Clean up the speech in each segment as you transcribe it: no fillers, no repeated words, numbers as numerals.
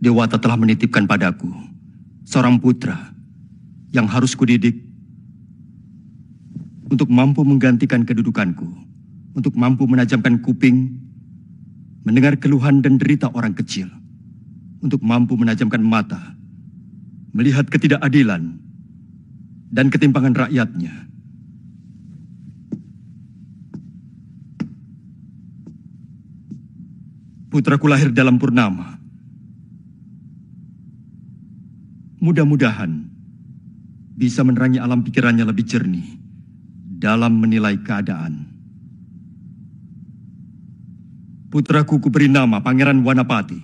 Dewata telah menitipkan padaku seorang putra yang harus kudidik untuk mampu menggantikan kedudukanku, untuk mampu menajamkan kuping, mendengar keluhan dan derita orang kecil, untuk mampu menajamkan mata, melihat ketidakadilan dan ketimpangan rakyatnya. Putraku lahir dalam purnama. Mudah-mudahan bisa menerangi alam pikirannya lebih jernih dalam menilai keadaan. Putraku kuberi nama Pangeran Wanapati.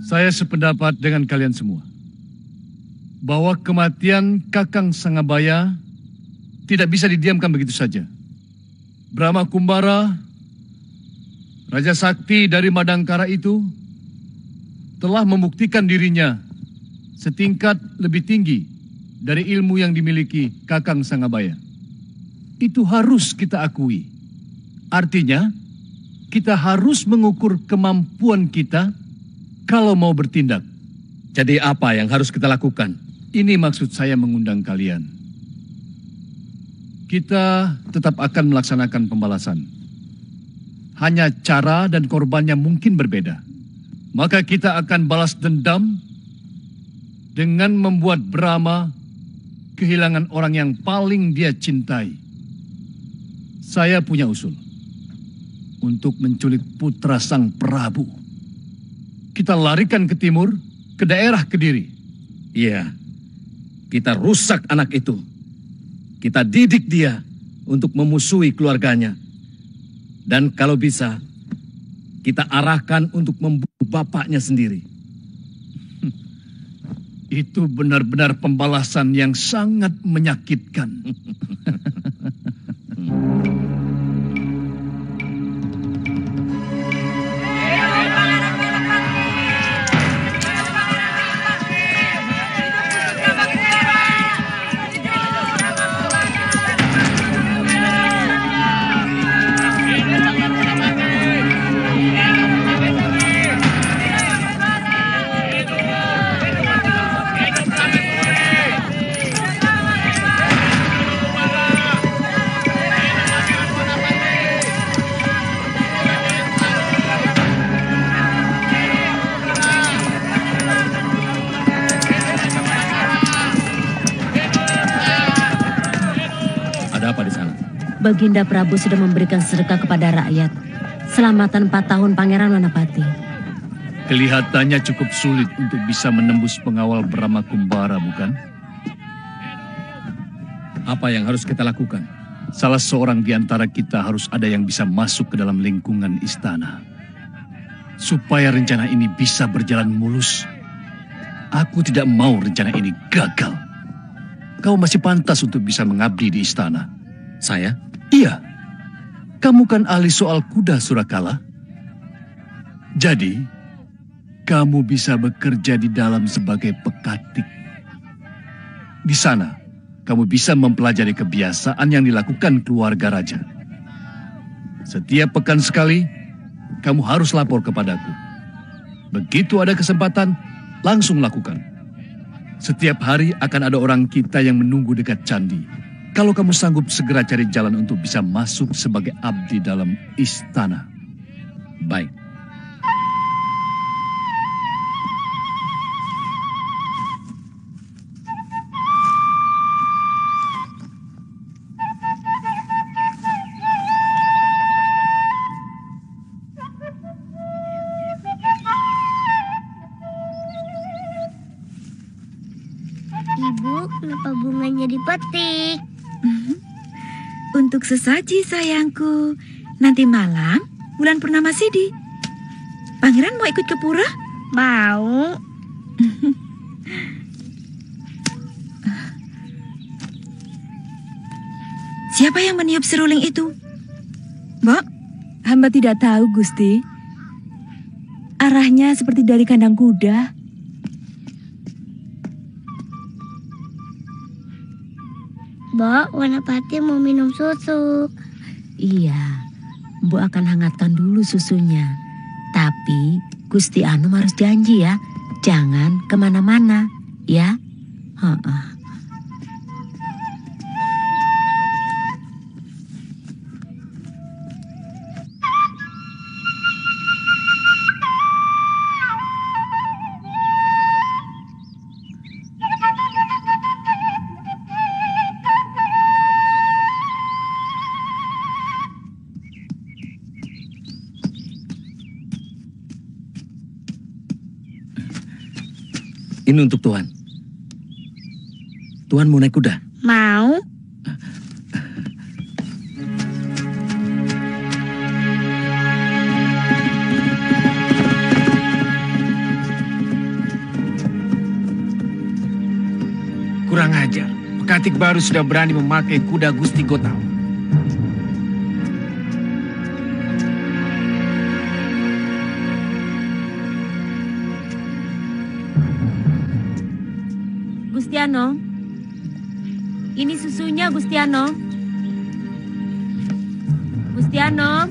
Saya sependapat dengan kalian semua bahwa kematian Kakang Sangabaya tidak bisa didiamkan begitu saja. Brahma Kumbara, Raja Sakti dari Madangkara itu telah membuktikan dirinya setingkat lebih tinggi dari ilmu yang dimiliki Kakang Sangabaya. Itu harus kita akui. Artinya, kita harus mengukur kemampuan kita kalau mau bertindak. Jadi apa yang harus kita lakukan? Ini maksud saya mengundang kalian. Kita tetap akan melaksanakan pembalasan. Hanya cara dan korbannya mungkin berbeda. Maka kita akan balas dendam dengan membuat Brahma kehilangan orang yang paling dia cintai. Saya punya usul untuk menculik putra Sang Prabu. Kita larikan ke timur, ke daerah Kediri. Iya, kita rusak anak itu. Kita didik dia untuk memusuhi keluarganya. Dan kalau bisa, kita arahkan untuk membunuh bapaknya sendiri. Itu benar-benar pembalasan yang sangat menyakitkan. Baginda Prabu sudah memberikan sedekah kepada rakyat. Selamatan 4 tahun Pangeran Wanapati. Kelihatannya cukup sulit untuk bisa menembus pengawal Brahma Kumbara, bukan? Apa yang harus kita lakukan? Salah seorang di antara kita harus ada yang bisa masuk ke dalam lingkungan istana. Supaya rencana ini bisa berjalan mulus. Aku tidak mau rencana ini gagal. Kau masih pantas untuk bisa mengabdi di istana. Saya? Iya. Kamu kan ahli soal kuda Surakala. Jadi, kamu bisa bekerja di dalam sebagai pekatik. Di sana, kamu bisa mempelajari kebiasaan yang dilakukan keluarga raja. Setiap pekan sekali, kamu harus lapor kepadaku. Begitu ada kesempatan, langsung lakukan. Setiap hari akan ada orang kita yang menunggu dekat candi. Kalau kamu sanggup segera cari jalan untuk bisa masuk sebagai abdi dalam istana. Baik. Ibu, kenapa bunganya dipetik? Untuk sesaji sayangku. Nanti malam bulan purnama Sidi. Pangeran mau ikut ke pura? Mau. Siapa yang meniup seruling itu? Mbok? Hamba tidak tahu, Gusti. Arahnya seperti dari kandang kuda. Mbak, Wanapati mau minum susu. Iya, Bu akan hangatkan dulu susunya. Tapi Gusti Anom harus janji ya, jangan kemana-mana, ya. Ini untuk Tuan. Tuan mau naik kuda? Mau. Kurang ajar. Pekatik baru sudah berani memakai kuda Gusti Gotawa. Gusti Anom, ini susunya Gusti Anom. Gusti Anom,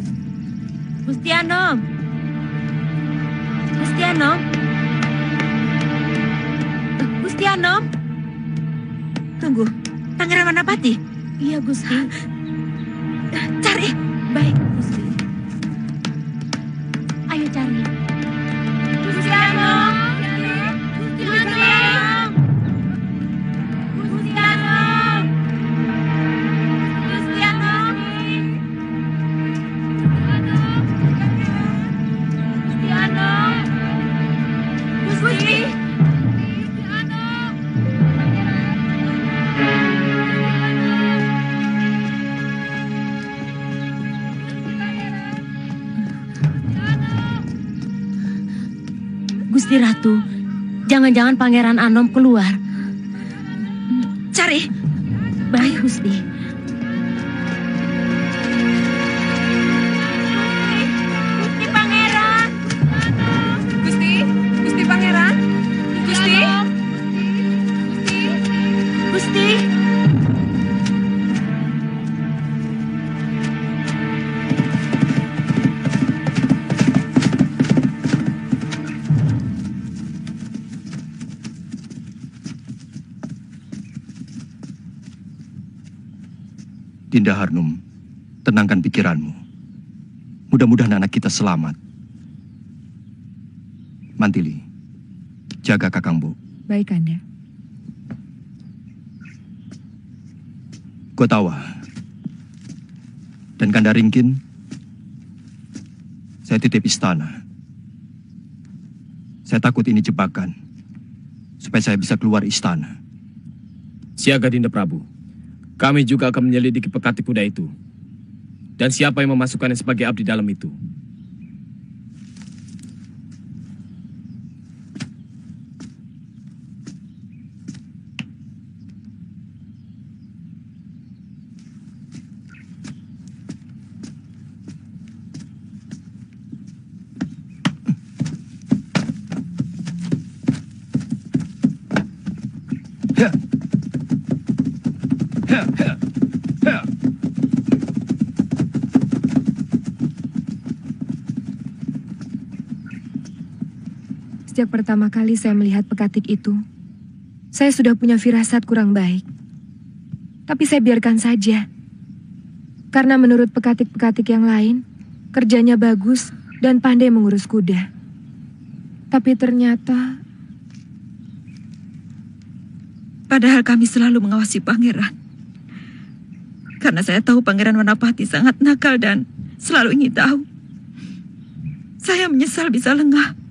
Gusti Anom, Gusti Anom, Gusti Anom. Tunggu, Pangeran Wanapati? Iya Gusti. Cari. Baik Gusti. Ayo cari. Gusti Anom. Gusti Anom. Gusti Anom. Gusti Anom. Gusti Anom. Gusti. Gusti Ratu, jangan-jangan Pangeran Anom keluar. Cari. Baik Gusti. Gusti Pangeran. Gusti Pangeran. Gusti. Gusti. Dinda Harnum, tenangkan pikiranmu. Mudah-mudahan anak kita selamat. Mantili, jaga Kakangbo. Baik, Kanda. Gotawa dan Kanda Ringkin, saya titip istana. Saya takut ini jebakan, supaya saya bisa keluar istana. Siaga Dinda Prabu. Kami juga akan menyelidiki pekatik kuda itu. Dan siapa yang memasukkannya sebagai abdi dalam itu. Sejak pertama kali saya melihat pekatik itu, saya sudah punya firasat kurang baik. Tapi saya biarkan saja. Karena menurut pekatik-pekatik yang lain, kerjanya bagus dan pandai mengurus kuda. Tapi ternyata... Padahal kami selalu mengawasi Pangeran. Karena saya tahu Pangeran Wanapati sangat nakal dan selalu ingin tahu. Saya menyesal bisa lengah.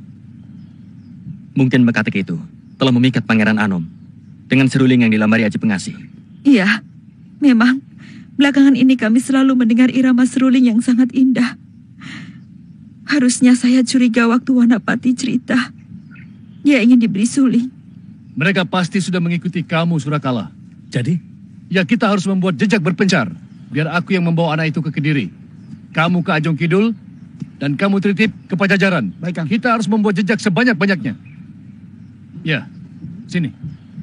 Mungkin pekatik itu telah memikat Pangeran Anom dengan seruling yang dilambari Aji Pengasih. Iya, memang belakangan ini kami selalu mendengar irama seruling yang sangat indah. Harusnya saya curiga waktu Wanapati cerita. Dia ingin diberi suling. Mereka pasti sudah mengikuti kamu, Surakala. Jadi? Ya, kita harus membuat jejak berpencar. Biar aku yang membawa anak itu ke Kediri. Kamu ke Ajong Kidul, dan kamu titip ke Pajajaran. Baik, Kang. Kita harus membuat jejak sebanyak-banyaknya. Ya, sini.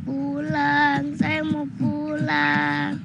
Pulang, saya mau pulang.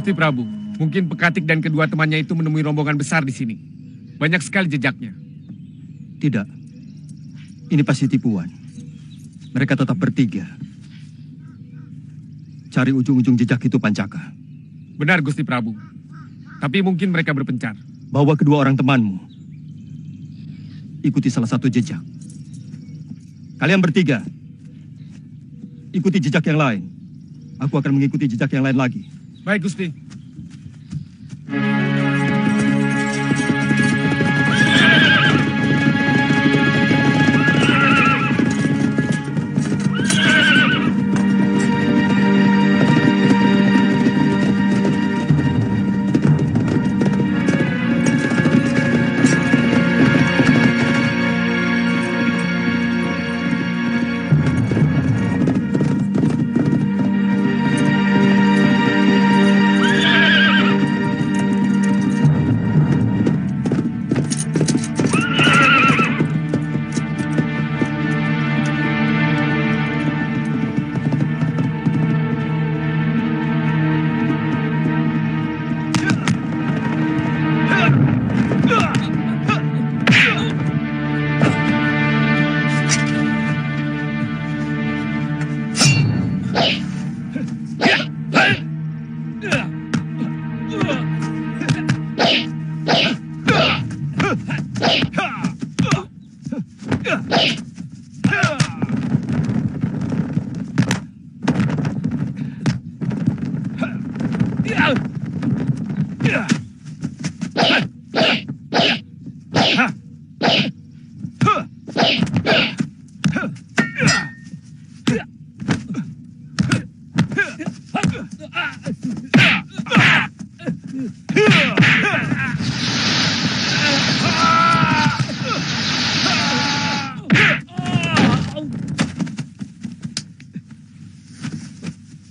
Gusti Prabu. Mungkin Pekatik dan kedua temannya itu menemui rombongan besar di sini. Banyak sekali jejaknya. Tidak. Ini pasti tipuan. Mereka tetap bertiga. Cari ujung-ujung jejak itu, Pancaka. Benar, Gusti Prabu. Tapi mungkin mereka berpencar. Bawa kedua orang temanmu. Ikuti salah satu jejak. Kalian bertiga. Ikuti jejak yang lain. Aku akan mengikuti jejak yang lain lagi. Baik, Gusti.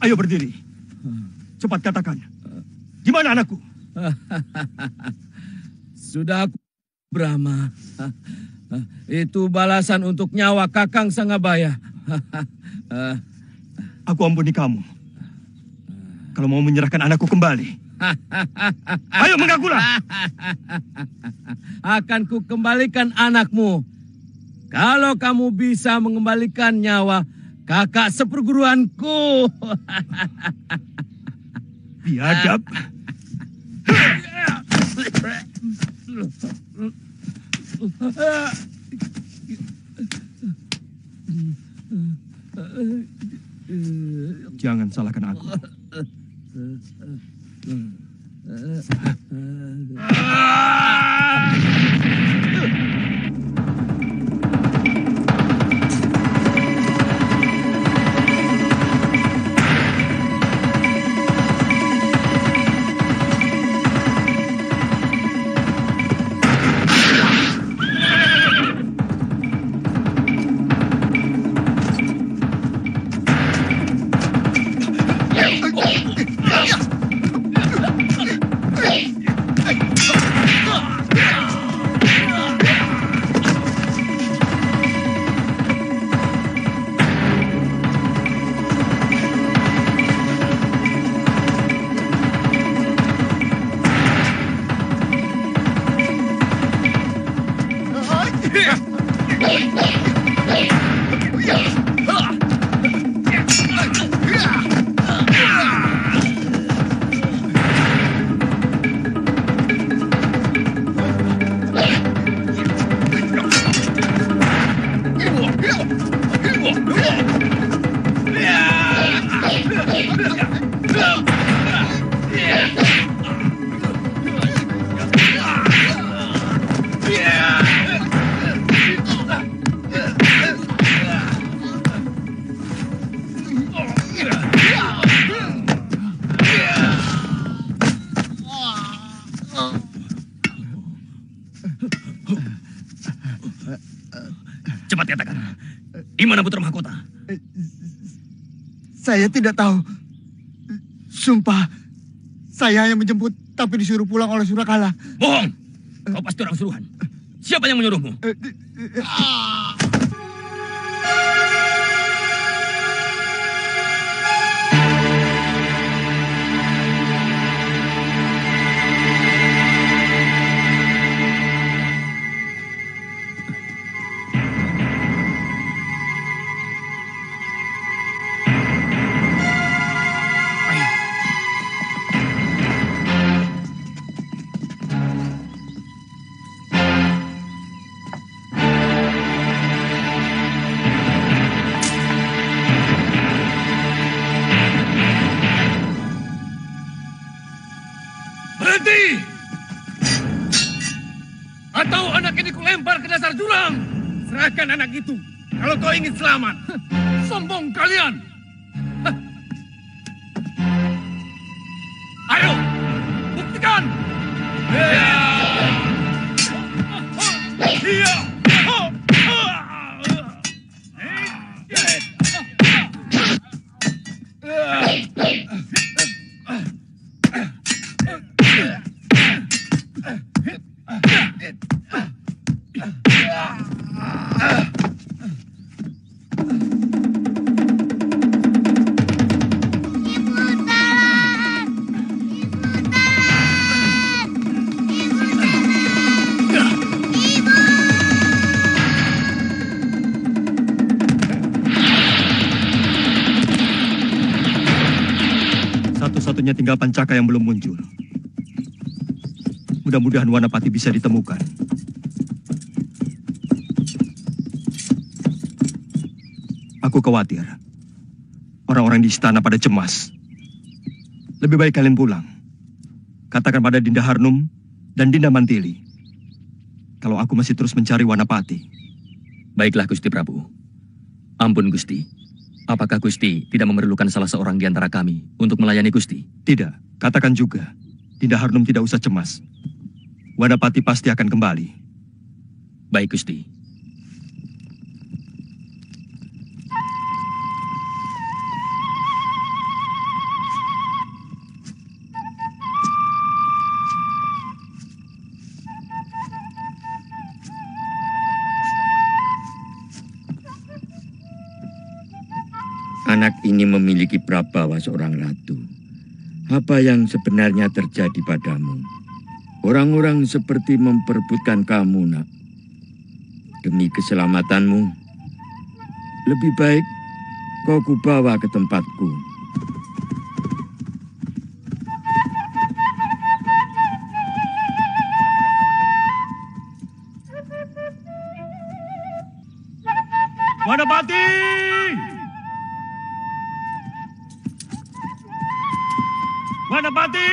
Ayo berdiri. Cepat katakan. Di mana anakku? Sudah aku, Brahma. Itu balasan untuk nyawa Kakang Sangabaya. Aku ampuni kamu. Kalau mau menyerahkan anakku kembali. Ayo mengakulah. Akan ku kembalikan anakmu. Kalau kamu bisa mengembalikan nyawa kakak seperguruanku. Biadab. Jangan salahkan aku. Cepat katakan, di mana Putra Mahkota? Saya tidak tahu. Sumpah, saya hanya menjemput tapi disuruh pulang oleh Surakala. Bohong! Kau pasti orang suruhan. Siapa yang menyuruhmu? Berhenti! Atau anak ini kulempar ke dasar jurang. Serahkan anak itu kalau kau ingin selamat. Sombong kalian! Ayo, buktikan! Satu-satunya tinggal Pancaka yang belum muncul. Mudah-mudahan Wanapati bisa ditemukan. Aku khawatir. Orang-orang di istana pada cemas. Lebih baik kalian pulang. Katakan pada Dinda Harnum dan Dinda Mantili kalau aku masih terus mencari Wanapati. Baiklah Gusti Prabu. Ampun Gusti. Apakah Gusti tidak memerlukan salah seorang di antara kami untuk melayani Gusti? Tidak, katakan juga. Dinda Harnum tidak usah cemas. Wanapati pasti akan kembali. Baik Gusti. Anak ini memiliki prabawa seorang ratu. Apa yang sebenarnya terjadi padamu? Orang-orang seperti memperebutkan kamu, nak. Demi keselamatanmu, lebih baik kau kubawa ke tempatku. Wanapati! Wanapati!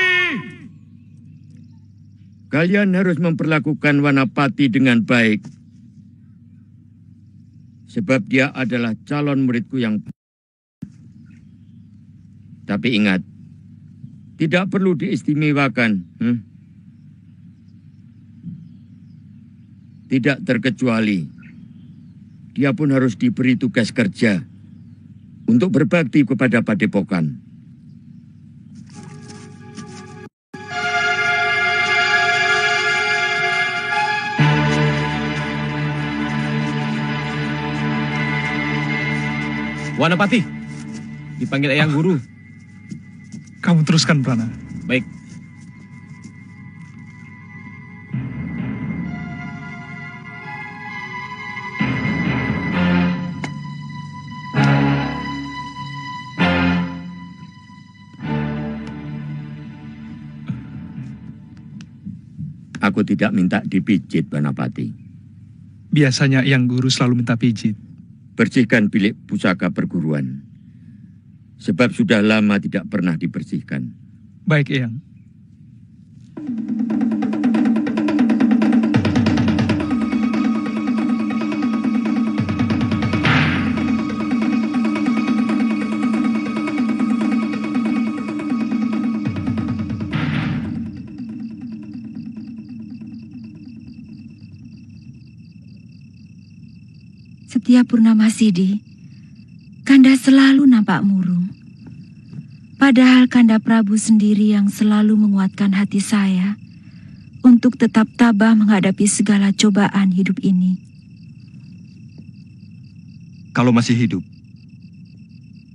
Kalian harus memperlakukan Wanapati dengan baik. Sebab dia adalah calon muridku yang... Tapi ingat, tidak perlu diistimewakan. Tidak terkecuali. Dia pun harus diberi tugas kerja untuk berbakti kepada padepokan. Wanapati, dipanggil Eyang Guru. Kamu teruskan, Prana. Baik. Aku tidak minta dipijit, Wanapati. Biasanya Eyang Guru selalu minta pijit. Bersihkan bilik pusaka perguruan. Sebab sudah lama tidak pernah dibersihkan. Baik, Eyang. Setiap purnama Sidi, Kanda selalu nampak murung. Padahal Kanda Prabu sendiri yang selalu menguatkan hati saya untuk tetap tabah menghadapi segala cobaan hidup ini. Kalau masih hidup,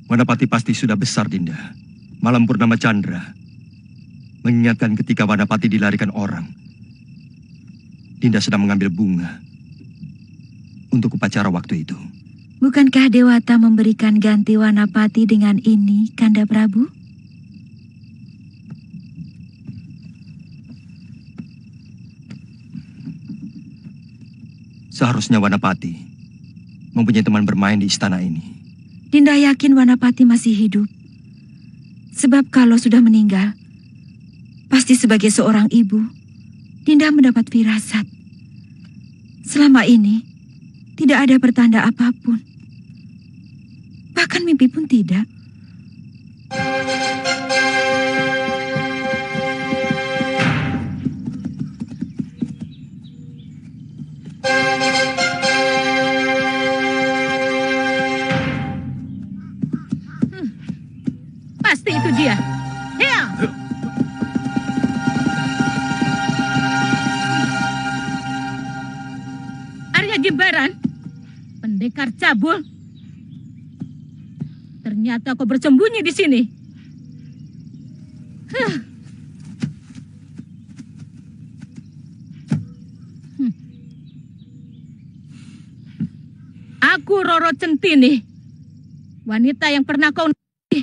Wanapati pasti sudah besar, Dinda. Malam purnama Chandra mengingatkan ketika Wanapati dilarikan orang. Dinda sedang mengambil bunga untuk upacara waktu itu. Bukankah Dewata memberikan ganti Wanapati dengan ini, Kanda Prabu? Seharusnya Wanapati mempunyai teman bermain di istana ini. Dinda yakin Wanapati masih hidup. Sebab kalau sudah meninggal, pasti Pasti sebagai seorang ibu, Dinda mendapat firasat. Selama ini, tidak ada pertanda apapun. Bahkan mimpi pun tidak. Pasti itu dia. Ya. Arya Jimbaran, pendekar cabul. Ternyata kau bersembunyi di sini. Aku Roro Centini, wanita yang pernah kau nikahi.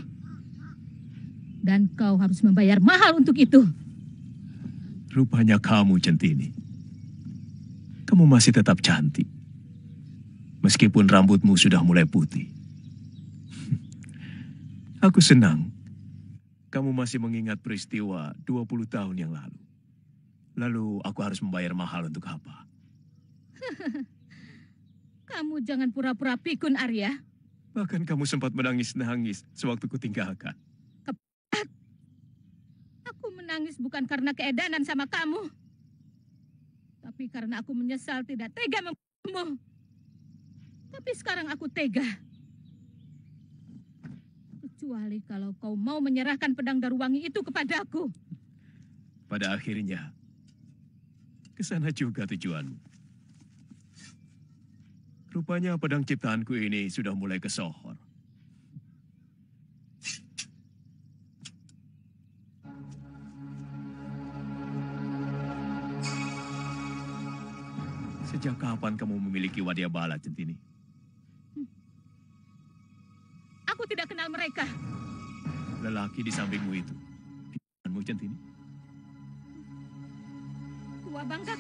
Dan kau harus membayar mahal untuk itu. Rupanya kamu, Centini. Kamu masih tetap cantik. Meskipun rambutmu sudah mulai putih. Aku senang. Kamu masih mengingat peristiwa 20 tahun yang lalu. Lalu aku harus membayar mahal untuk apa? Kamu jangan pura-pura pikun, Arya. Bahkan kamu sempat menangis-nangis sewaktu kutinggalkan. Aku menangis bukan karena keedanan sama kamu. Tapi karena aku menyesal tidak tega membunuhmu. Tapi sekarang aku tega. Kecuali kalau kau mau menyerahkan pedang Daruwangi itu kepadaku. Pada akhirnya, ke sana juga tujuanmu. Rupanya pedang ciptaanku ini sudah mulai kesohor. Sejak kapan kamu memiliki wadyabala, Centini? Aku tidak kenal mereka. Lelaki di sampingmu itu, pikiranmu, Centini? Tua bangga.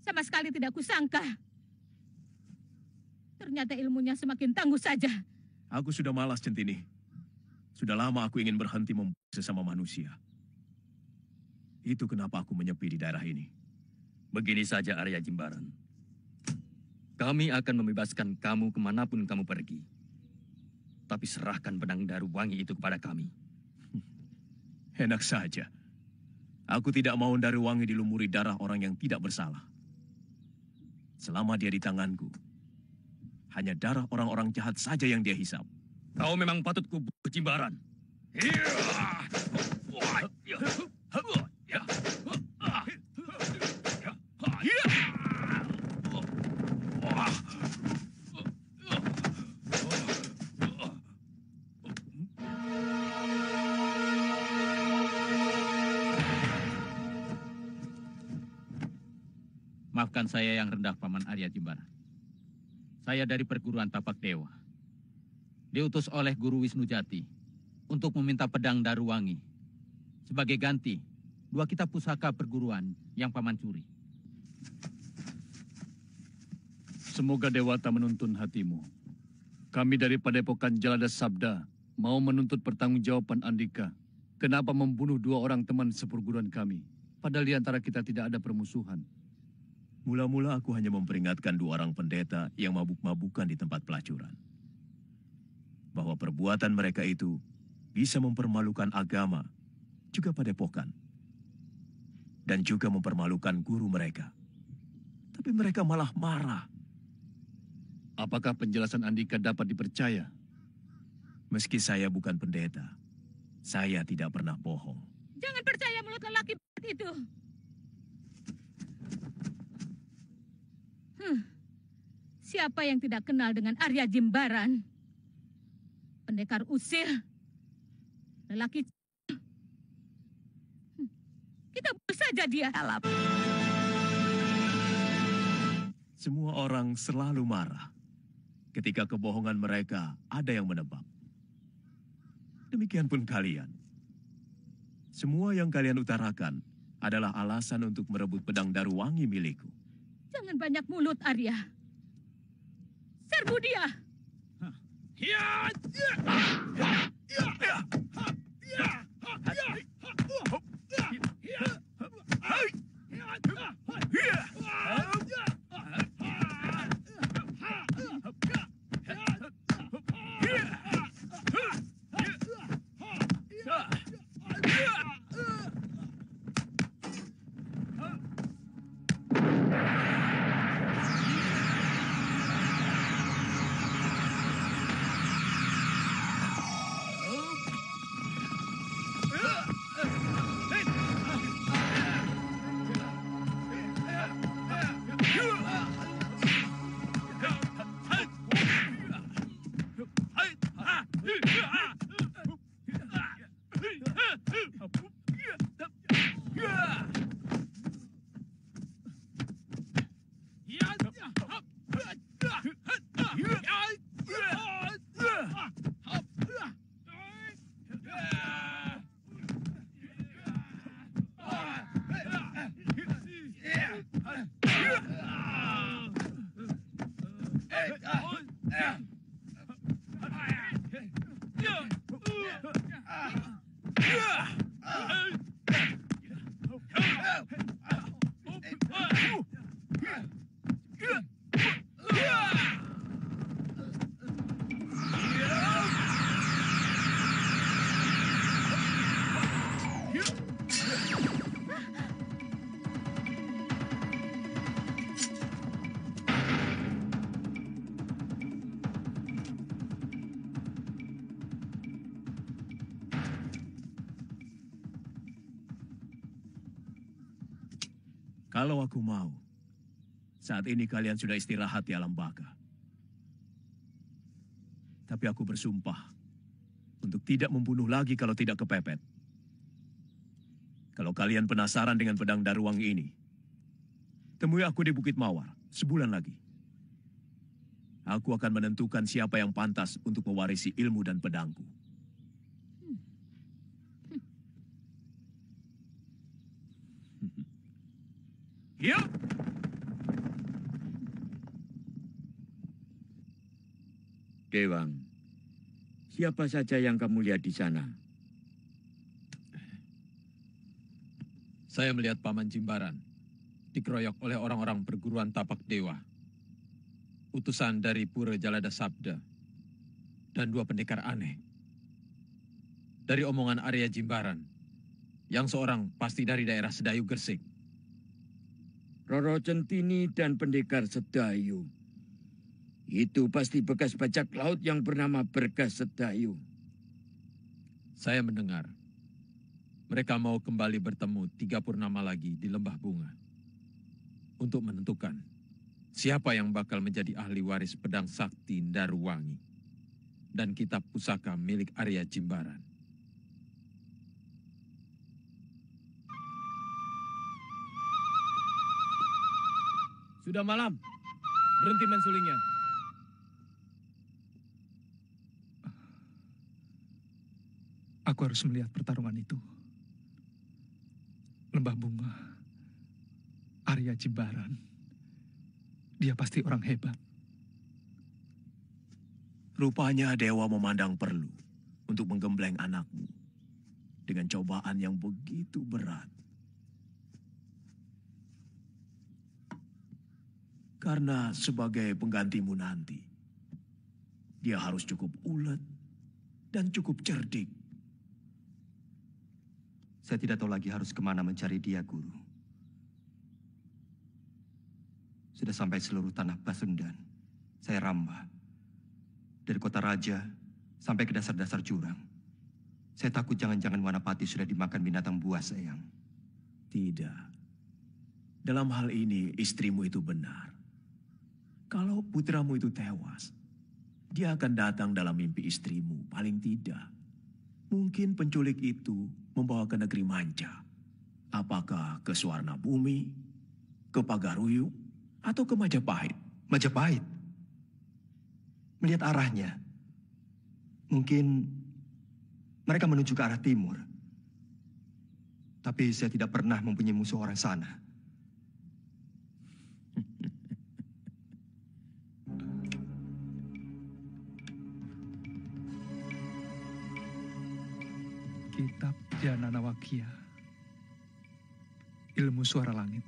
Sama sekali tidak kusangka. Ternyata ilmunya semakin tangguh saja. Aku sudah malas, Centini. Sudah lama aku ingin berhenti membunuh sesama manusia. Itu kenapa aku menyepi di daerah ini. Begini saja, Arya Jimbaran. Kami akan membebaskan kamu kemanapun kamu pergi. Tapi serahkan pedang Daruwangi itu kepada kami. Enak saja. Aku tidak mau Daruwangi dilumuri darah orang yang tidak bersalah. Selama dia di tanganku, hanya darah orang-orang jahat saja yang dia hisap. Kau memang patut kubunuh, Jimbaran. Maafkan saya yang rendah, Paman Arya Jimbaran. Saya dari perguruan Tapak Dewa. Diutus oleh Guru Wisnu Jati untuk meminta pedang Daruwangi. Sebagai ganti, 2 kitab pusaka perguruan yang Paman curi. Semoga Dewata menuntun hatimu. Kami dari Padepokan Jalada Sabda mau menuntut pertanggungjawaban Andika. Kenapa membunuh 2 orang teman seperguruan kami? Padahal di antara kita tidak ada permusuhan. Mula-mula aku hanya memperingatkan 2 orang pendeta yang mabuk-mabukan di tempat pelacuran. Bahwa perbuatan mereka itu bisa mempermalukan agama, juga Padepokan. Dan juga mempermalukan guru mereka. Tapi mereka malah marah. Apakah penjelasan Andika dapat dipercaya? Meski saya bukan pendeta, saya tidak pernah bohong. Jangan percaya mulut lelaki itu. Siapa yang tidak kenal dengan Arya Jimbaran? Pendekar usil. Lelaki. Kita bunuh saja dia. Semua orang selalu marah ketika kebohongan mereka ada yang menebak. Demikian pun kalian. Semua yang kalian utarakan adalah alasan untuk merebut pedang Daruwangi milikku. Jangan banyak mulut, Arya. Serbu dia! Kalau aku mau, saat ini kalian sudah istirahat di alam baka. Tapi aku bersumpah untuk tidak membunuh lagi kalau tidak kepepet. Kalau kalian penasaran dengan pedang Daruwangi ini, temui aku di Bukit Mawar sebulan lagi. Aku akan menentukan siapa yang pantas untuk mewarisi ilmu dan pedangku. Ya. Dewang, siapa saja yang kamu lihat di sana? Saya melihat Paman Jimbaran dikeroyok oleh orang-orang perguruan tapak dewa. Utusan dari Pura Jalada Sabda dan 2 pendekar aneh. Dari omongan Arya Jimbaran, yang seorang pasti dari daerah Sedayu Gersik. Roro Centini dan pendekar Sedayu. Itu pasti bekas bajak laut yang bernama Bergas Sedayu. Saya mendengar mereka mau kembali bertemu 3 purnama lagi di Lembah Bunga untuk menentukan siapa yang bakal menjadi ahli waris pedang sakti Daruwangi dan kitab pusaka milik Arya Jimbaran. Sudah malam. Berhenti mensulingnya. Aku harus melihat pertarungan itu. Lembah Bunga, Arya Jimbaran. Dia pasti orang hebat. Rupanya dewa memandang perlu untuk menggembleng anakmu dengan cobaan yang begitu berat. Karena sebagai penggantimu nanti, dia harus cukup ulet dan cukup cerdik. Saya tidak tahu lagi harus kemana mencari dia, Guru. Sudah sampai seluruh tanah Pasundan. Saya rambah. Dari kota raja sampai ke dasar-dasar jurang. Saya takut jangan-jangan Wanapati sudah dimakan binatang buas, Eyang. Tidak. Dalam hal ini istrimu itu benar. Kalau putramu itu tewas, dia akan datang dalam mimpi istrimu, paling tidak. Mungkin penculik itu membawa ke negeri manca. Apakah ke Suwarna Bumi, ke Pagaruyung, atau ke Majapahit? Majapahit? Melihat arahnya, mungkin Mereka menuju ke arah timur. Tapi saya tidak pernah mempunyai musuh orang sana. Kitab Jananawakia, ilmu suara langit.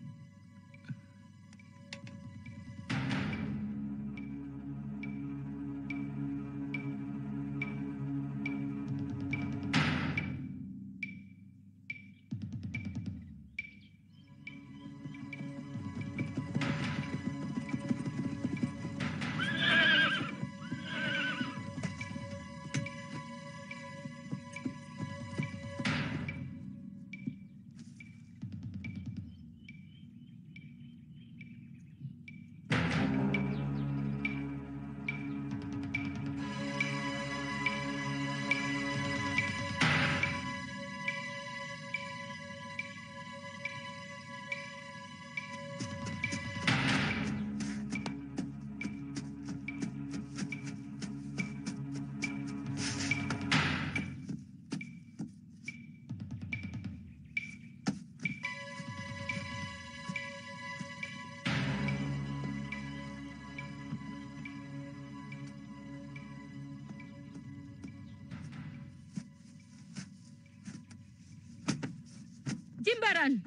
Jimbaran,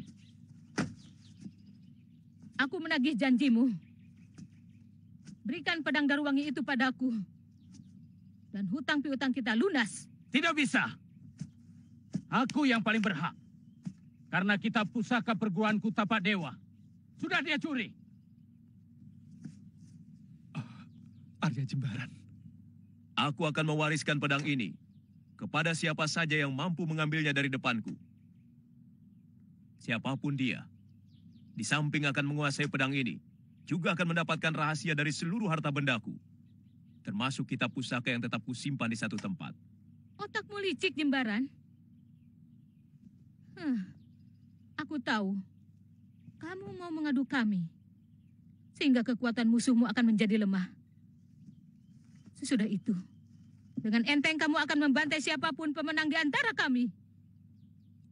aku menagih janjimu. Berikan pedang Daruwangi itu padaku. Dan hutang piutang kita lunas. Tidak bisa. Aku yang paling berhak. Karena kitab pusaka perguruanku Tapak Dewa. Sudah dia curi. Arya Jimbaran. Aku akan mewariskan pedang ini kepada siapa saja yang mampu mengambilnya dari depanku. Siapapun dia, di samping akan menguasai pedang ini, juga akan mendapatkan rahasia dari seluruh harta bendaku, termasuk kitab pusaka yang tetap kusimpan di satu tempat. Otakmu licik, Jimbaran. Aku tahu, kamu mau mengadu kami, sehingga kekuatan musuhmu akan menjadi lemah. Sesudah itu, dengan enteng kamu akan membantai siapapun pemenang di antara kami.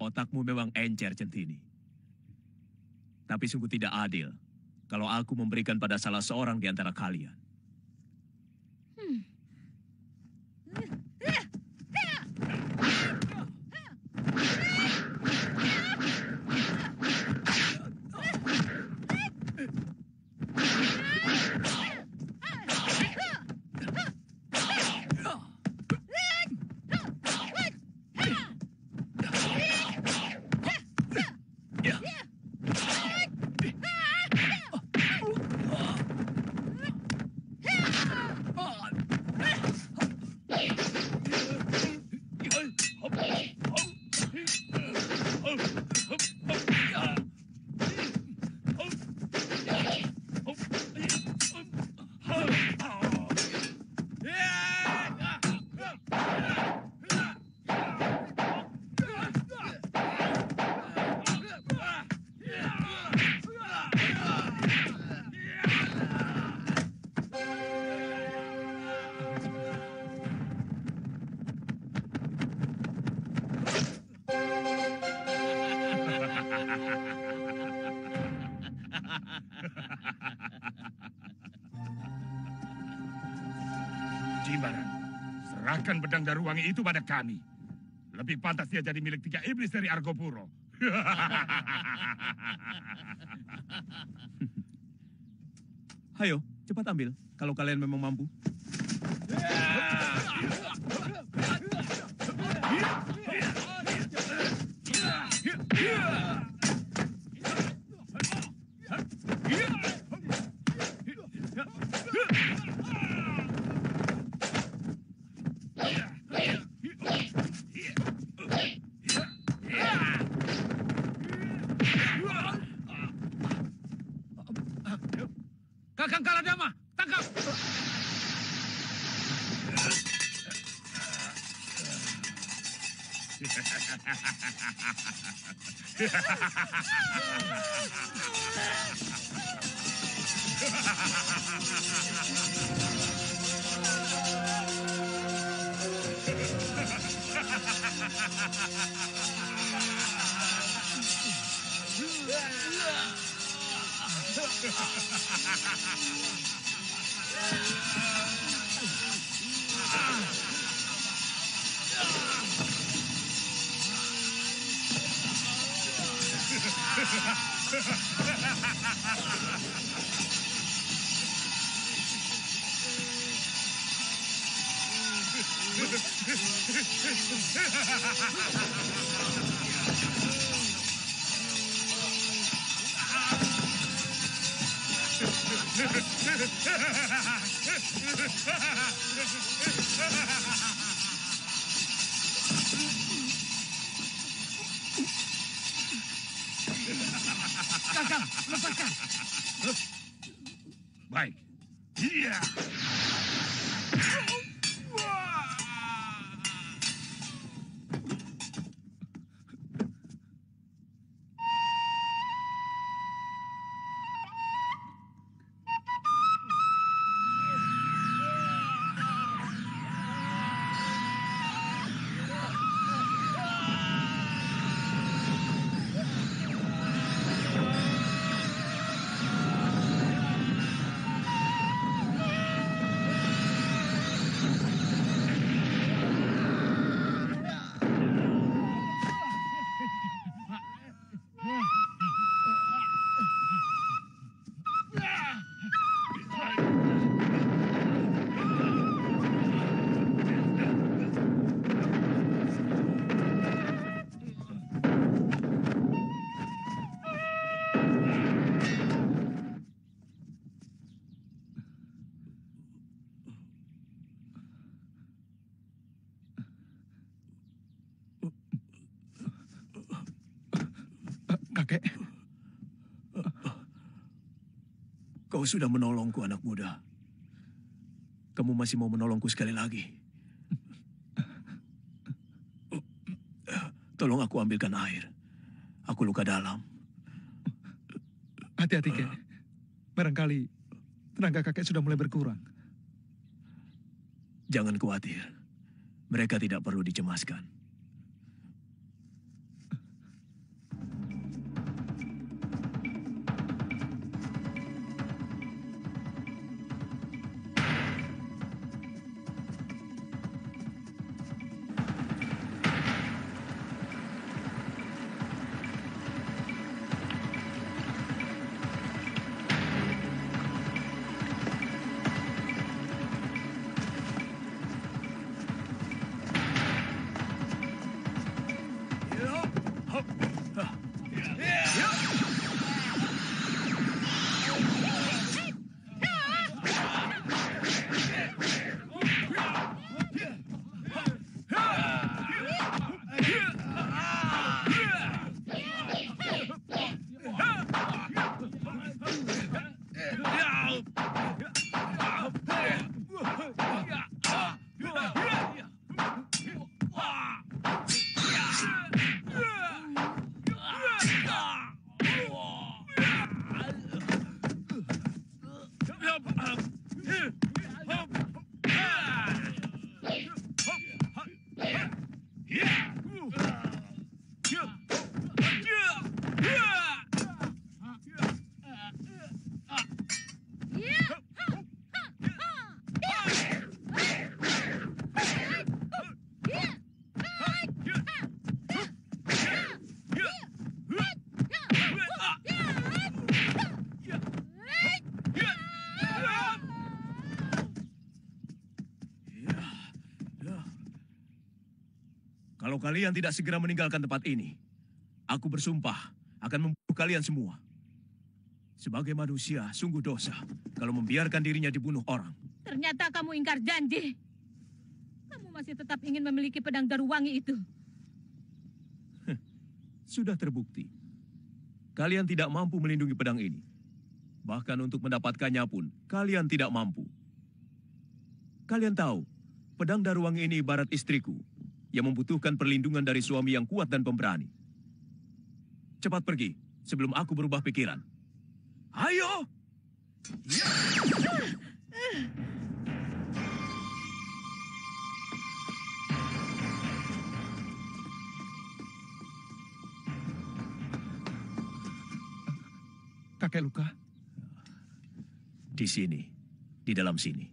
Otakmu memang encer, Centini. Tapi sungguh tidak adil kalau aku memberikan pada salah seorang di antara kalian. Jimbaran, serahkan pedang Daruwangi itu pada kami. Lebih pantas dia jadi milik 3 iblis dari Argopuro. Hayo, cepat ambil kalau kalian memang mampu. Kakang Kaladama, tangkap! Kakak, lepaskan. Baik. Iya. Kakek, kau sudah menolongku, anak muda. Kamu masih mau menolongku sekali lagi? Tolong aku ambilkan air. Aku luka dalam. Hati-hati, Kek. Barangkali tenaga kakek sudah mulai berkurang. Jangan khawatir. Mereka tidak perlu dicemaskan. Kalau kalian tidak segera meninggalkan tempat ini, aku bersumpah akan membunuh kalian semua. Sebagai manusia, sungguh dosa kalau membiarkan dirinya dibunuh orang. Ternyata kamu ingkar janji. Kamu masih tetap ingin memiliki pedang Daruwangi itu. Sudah terbukti. Kalian tidak mampu melindungi pedang ini. Bahkan untuk mendapatkannya pun, kalian tidak mampu. Kalian tahu, pedang Daruwangi ini ibarat istriku yang membutuhkan perlindungan dari suami yang kuat dan pemberani. Cepat pergi sebelum aku berubah pikiran. Ayo! pakai luka? Di sini, di dalam sini.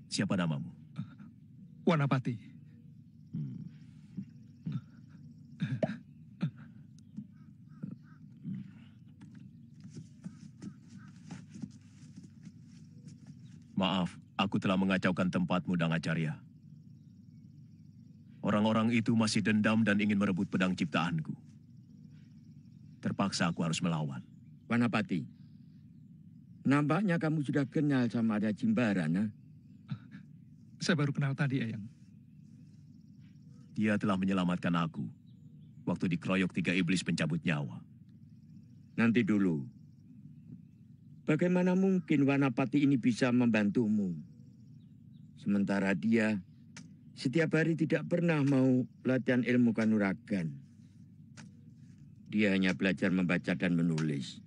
Siapa namamu? Wanapati. Maaf, aku telah mengacaukan tempatmu, Dangacarya. Orang-orang itu masih dendam dan ingin merebut pedang ciptaanku. Terpaksa aku harus melawan. Wanapati, nampaknya kamu sudah kenal sama Arya Jimbaran, ha? Saya baru kenal tadi, Eyang. Dia telah menyelamatkan aku waktu dikeroyok 3 iblis pencabut nyawa. Nanti dulu. Bagaimana mungkin Wanapati ini bisa membantumu? Sementara dia setiap hari tidak pernah mau latihan ilmu kanuragan. Dia hanya belajar membaca dan menulis.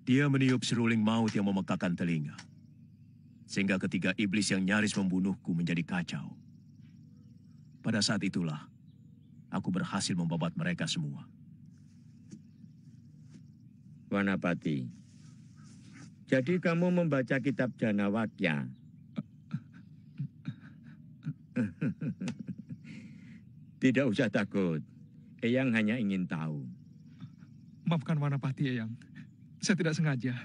Dia meniup seruling maut yang memekakan telinga. Sehingga ketiga iblis yang nyaris membunuhku menjadi kacau. Pada saat itulah, aku berhasil membabat mereka semua. Wanapati, jadi kamu membaca kitab Janawakya? Tidak usah takut, Eyang hanya ingin tahu. Maafkan Wanapati, Eyang. Saya tidak sengaja.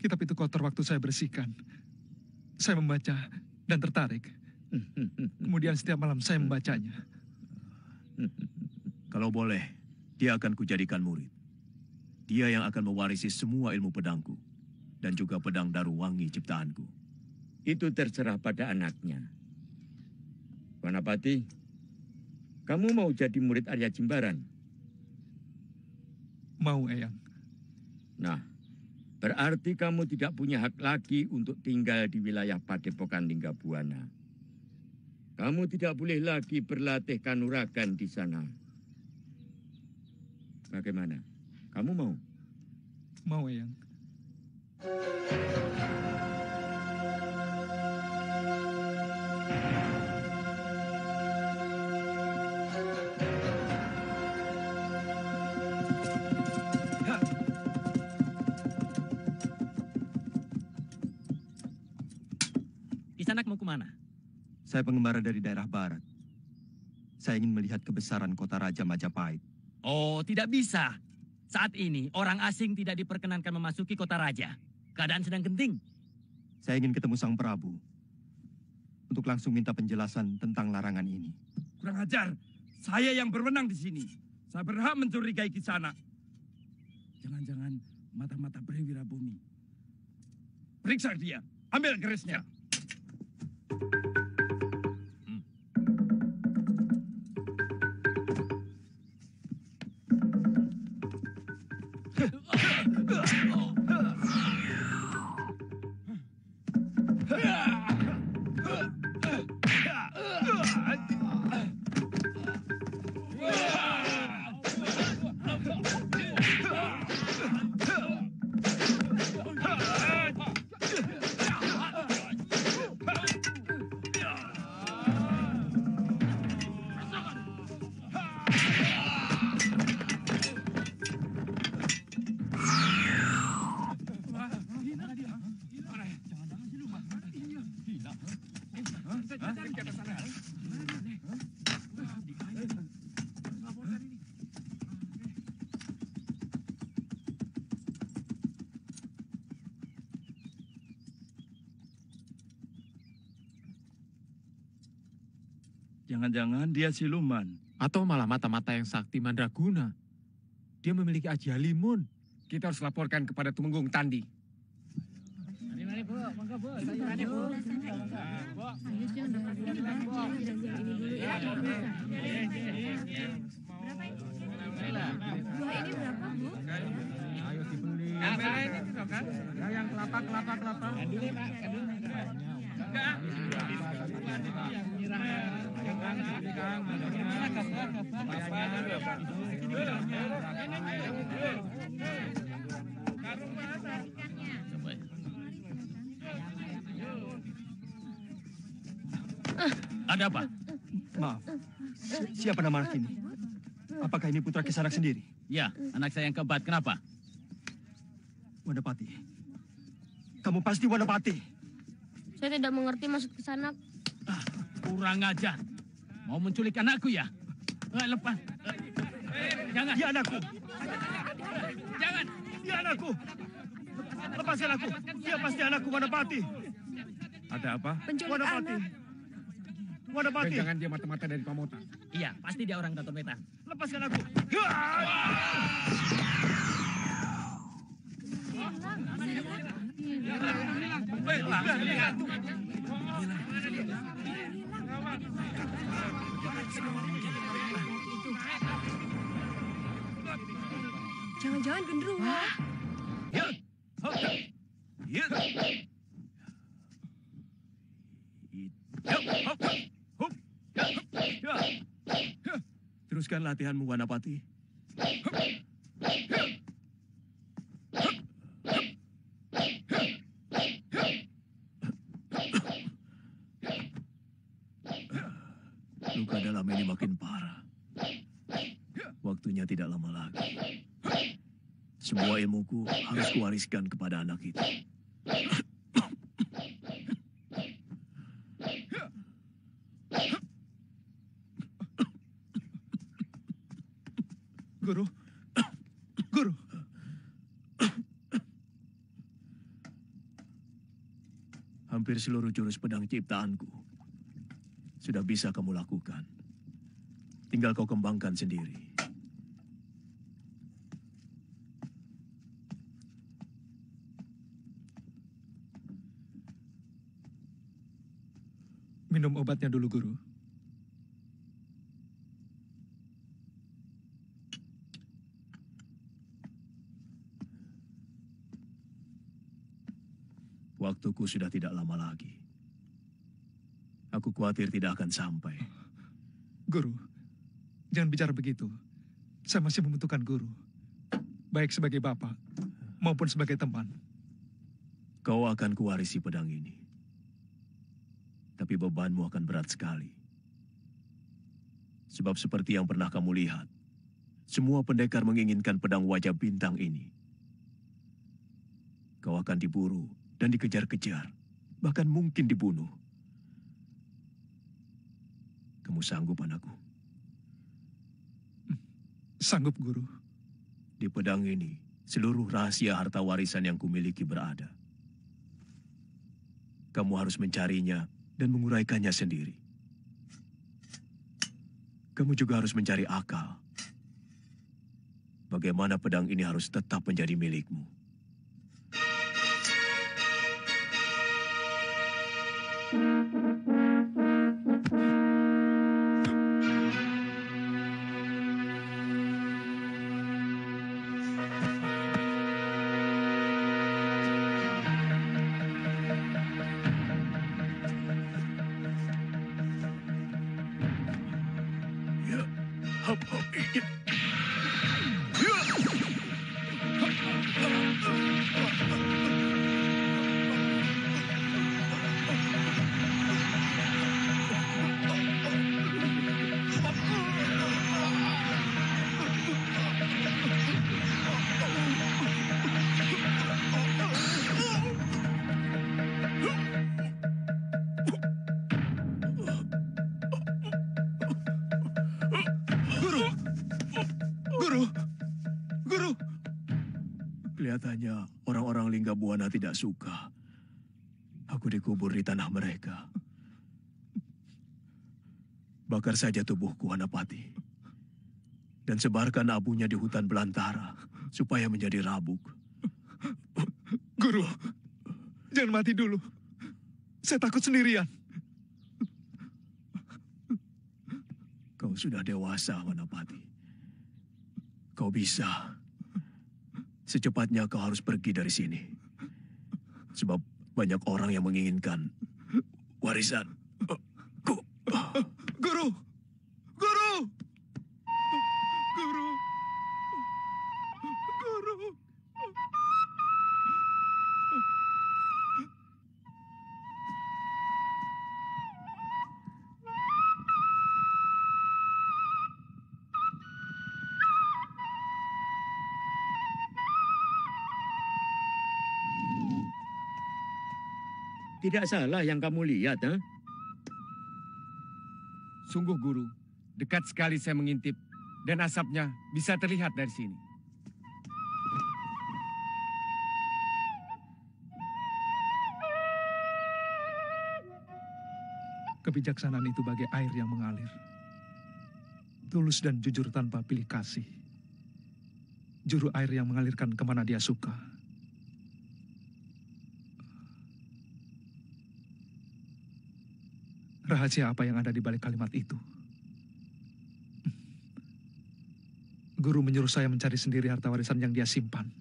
Kitab itu kotor waktu saya bersihkan. Saya membaca dan tertarik. Kemudian setiap malam saya membacanya. Kalau boleh, dia akan kujadikan murid. Dia yang akan mewarisi semua ilmu pedangku. Dan juga pedang Daruwangi ciptaanku. Itu terserah pada anaknya. Wanapati, kamu mau jadi murid Arya Jimbaran? Mau, Eyang. Nah, berarti kamu tidak punya hak lagi untuk tinggal di wilayah Padepokan Linggabuana. Kamu tidak boleh lagi berlatih kanuragan di sana. Bagaimana? Kamu mau? Mau, Eyang. Kisanak mau kemana? Saya pengembara dari daerah barat. Saya ingin melihat kebesaran kota Raja Majapahit. Oh, tidak bisa. Saat ini, orang asing tidak diperkenankan memasuki kota raja. Keadaan sedang genting. Saya ingin ketemu Sang Prabu. Untuk langsung minta penjelasan tentang larangan ini. Kurang ajar. Saya yang berwenang di sini. Saya berhak mencurigai Kisanak. Jangan-jangan mata-mata Brewira Bumi. Periksa dia. Ambil kerisnya. Jangan-jangan dia siluman. Atau malah mata-mata yang sakti mandraguna. Dia memiliki aji halimun. Kita harus laporkan kepada Tumenggung Tandi. Mari, Bu. Monggo, Bu. Sayurannya, Bu. Buah ini berapa, Bu? Ayo dibeli. Ini kan? Yang kelapa. Dulu, Pak. Ada apa? Maaf, siapa nama anak ini? Apakah ini putra Kisanak sendiri? Ya, anak saya yang keempat. Kenapa? Wanapati. Kamu pasti Wanapati. Saya tidak mengerti maksud Kisanak. Kurang ajar. Mau menculik anakku ya? Lepas. Jangan. Dia anakku. Jangan. Dia anakku. Lepaskan aku. Dia pasti anakku Wanapati. Ada apa? Penculik Wanapati. anak. Wanapati. Jangan dia mata-mata dari Pamota. Iya, pasti dia orang Dato' Metan. Lepaskan aku. Jangan-jangan genderuwo. Teruskan latihanmu, Wanapati. Luka dalam ini makin parah. Waktunya tidak lama lagi. Semua ilmuku harus kuwariskan kepada anak itu. Guru. Guru. Hampir seluruh jurus pedang ciptaanku sudah bisa kamu lakukan. Tinggal kau kembangkan sendiri. Minum obatnya dulu, Guru. Waktuku sudah tidak lama lagi. Aku khawatir tidak akan sampai. Guru, jangan bicara begitu. Saya masih membutuhkan guru. Baik sebagai bapak maupun sebagai teman. Kau akan kuwarisi pedang ini. Tapi bebanmu akan berat sekali. Sebab seperti yang pernah kamu lihat, semua pendekar menginginkan pedang wajah bintang ini. Kau akan diburu dan dikejar-kejar, bahkan mungkin dibunuh. Kamu sanggup, anakku? Sanggup, Guru. Di pedang ini, seluruh rahasia harta warisan yang kumiliki berada. Kamu harus mencarinya dan menguraikannya sendiri. Kamu juga harus mencari akal. Bagaimana pedang ini harus tetap menjadi milikmu. Kelihatannya orang-orang Linggabuana tidak suka aku dikubur di tanah mereka. Bakar saja tubuhku, Wanapati. Dan sebarkan abunya di hutan belantara supaya menjadi rabuk. Guru, jangan mati dulu. Saya takut sendirian. Kau sudah dewasa, Wanapati. Kau bisa. Secepatnya kau harus pergi dari sini. Sebab banyak orang yang menginginkan warisan. Guru! Guru! Guru! Guru! Tidak salah yang kamu lihat, ha? Sungguh, Guru. Dekat sekali saya mengintip dan asapnya bisa terlihat dari sini. Kebijaksanaan itu bagai air yang mengalir. Tulus dan jujur tanpa pilih kasih. Juru air yang mengalirkan kemana dia suka. Rahasia apa yang ada di balik kalimat itu? Guru menyuruh saya mencari sendiri harta warisan yang dia simpan.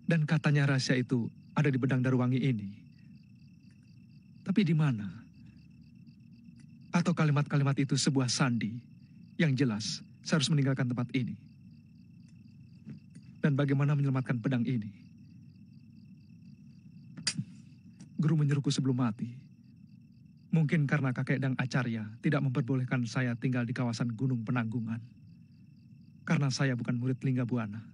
Dan katanya rahasia itu ada di Bedang Daruwangi ini. Tapi di mana? Atau kalimat-kalimat itu sebuah sandi yang jelas saya harus meninggalkan tempat ini. Dan bagaimana menyelamatkan pedang ini? Guru menyuruhku sebelum mati. Mungkin karena kakek Dang Acarya tidak memperbolehkan saya tinggal di kawasan Gunung Penanggungan. Karena saya bukan murid Linggabuana.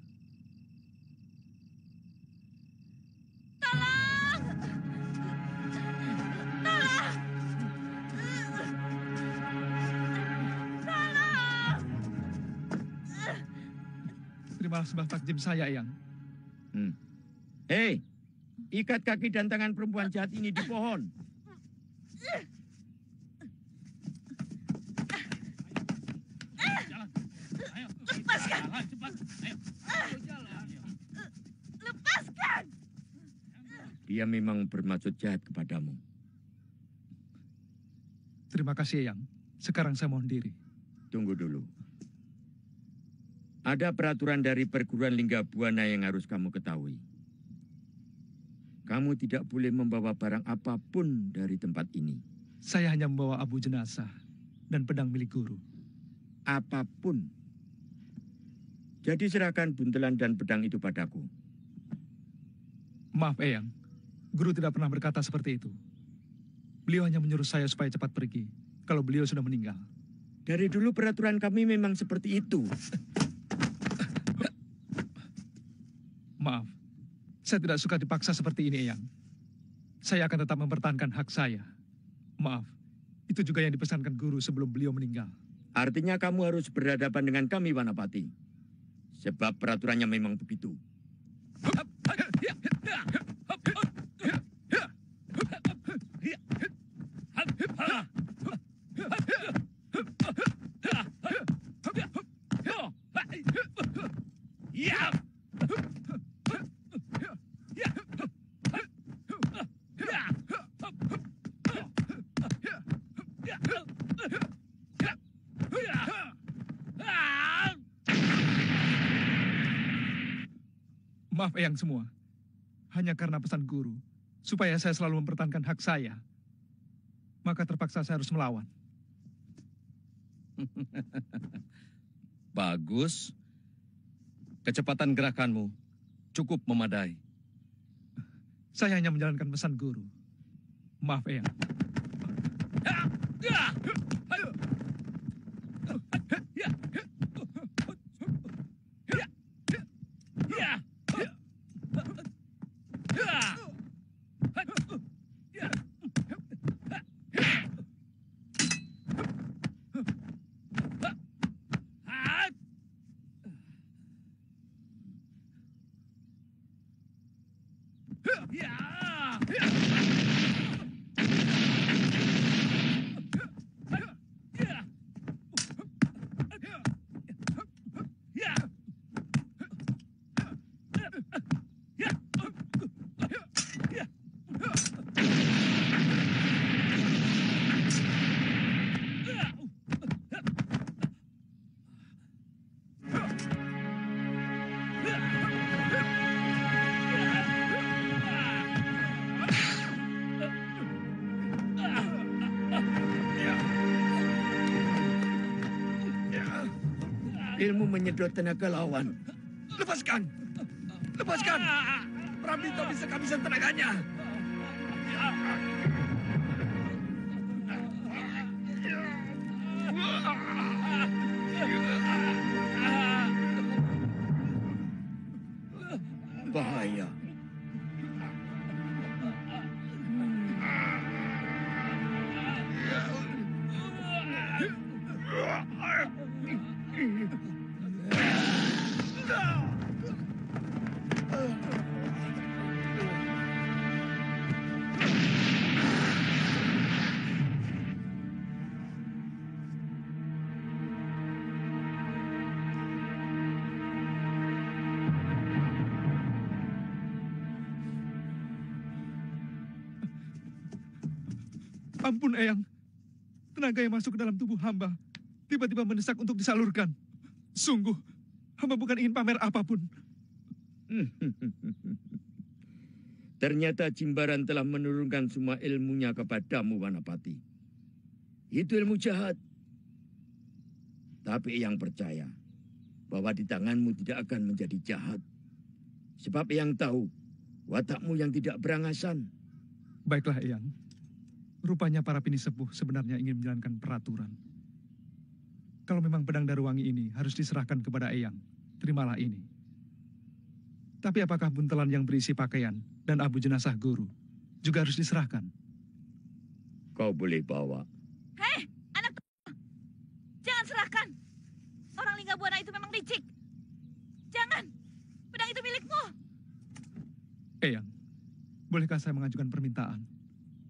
Terimalah sembah takjim saya, Eyang. Hei, ikat kaki dan tangan perempuan jahat ini di pohon. Lepaskan! Lepaskan! Dia memang bermaksud jahat kepadamu. Terima kasih, Eyang. Sekarang saya mohon diri. Tunggu dulu. Ada peraturan dari perguruan Linggabuana yang harus kamu ketahui. Kamu tidak boleh membawa barang apapun dari tempat ini. Saya hanya membawa abu jenazah dan pedang milik guru. Apapun. Jadi serahkan buntelan dan pedang itu padaku. Maaf, Eyang. Guru tidak pernah berkata seperti itu. Beliau hanya menyuruh saya supaya cepat pergi kalau beliau sudah meninggal. Dari dulu peraturan kami memang seperti itu. Maaf, saya tidak suka dipaksa seperti ini, Eyang. Saya akan tetap mempertahankan hak saya. Maaf, itu juga yang dipesankan guru sebelum beliau meninggal. Artinya kamu harus berhadapan dengan kami, Wanapati. Sebab peraturannya memang begitu. Maaf, Eyang semua. Hanya karena pesan guru, supaya saya selalu mempertahankan hak saya, maka terpaksa saya harus melawan. Bagus. Kecepatan gerakanmu cukup memadai. Saya hanya menjalankan pesan guru. Maaf, Eyang. Ilmu menyedot tenaga lawan. Lepaskan! Lepaskan! Prambito bisa kehabisan tenaganya. Bahaya. Ampun, Eyang. Tenaga yang masuk ke dalam tubuh hamba tiba-tiba mendesak untuk disalurkan. Sungguh, hamba bukan ingin pamer apapun. Ternyata Jimbaran telah menurunkan semua ilmunya kepadamu, Wanapati. Itu ilmu jahat. Tapi Eyang percaya bahwa di tanganmu tidak akan menjadi jahat. Sebab Eyang tahu watakmu yang tidak berangasan. Baiklah, Eyang. Rupanya para pinisepuh sebenarnya ingin menjalankan peraturan. Kalau memang pedang Daruwangi ini harus diserahkan kepada Eyang, terimalah ini. Tapi apakah buntelan yang berisi pakaian dan abu jenazah guru juga harus diserahkan? Kau boleh bawa. Hei, anak jangan serahkan. Orang Linggabuana itu memang licik. Jangan, pedang itu milikmu. Eyang, bolehkah saya mengajukan permintaan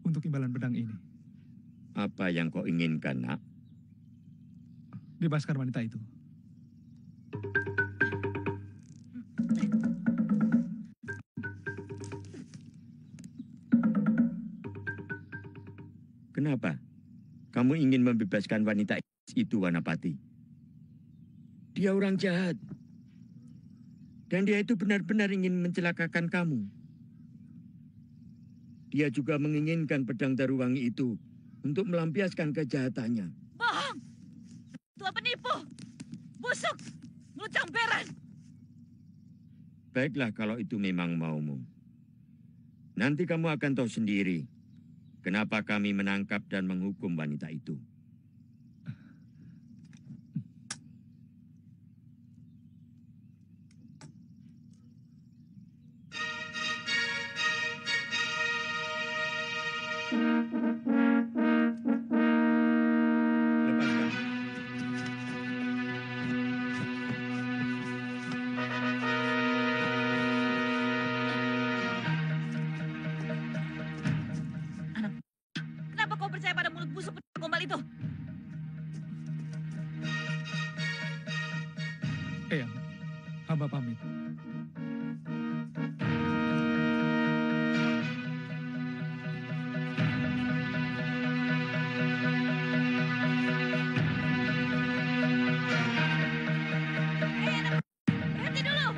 untuk imbalan pedang ini? Apa yang kau inginkan, nak? Bebaskan wanita itu. Kenapa? Kamu ingin membebaskan wanita itu, Wanapati? Dia orang jahat. Dan dia itu benar-benar ingin mencelakakan kamu. Dia juga menginginkan pedang Daruwangi itu untuk melampiaskan kejahatannya. Bohong! Tua penipu! Busuk! Mulut camperan! Baiklah kalau itu memang maumu. Nanti kamu akan tahu sendiri kenapa kami menangkap dan menghukum wanita itu. Kenapa kau percaya pada mulut busuk gombal itu? Eyang, hamba pamit. Berhenti dulu!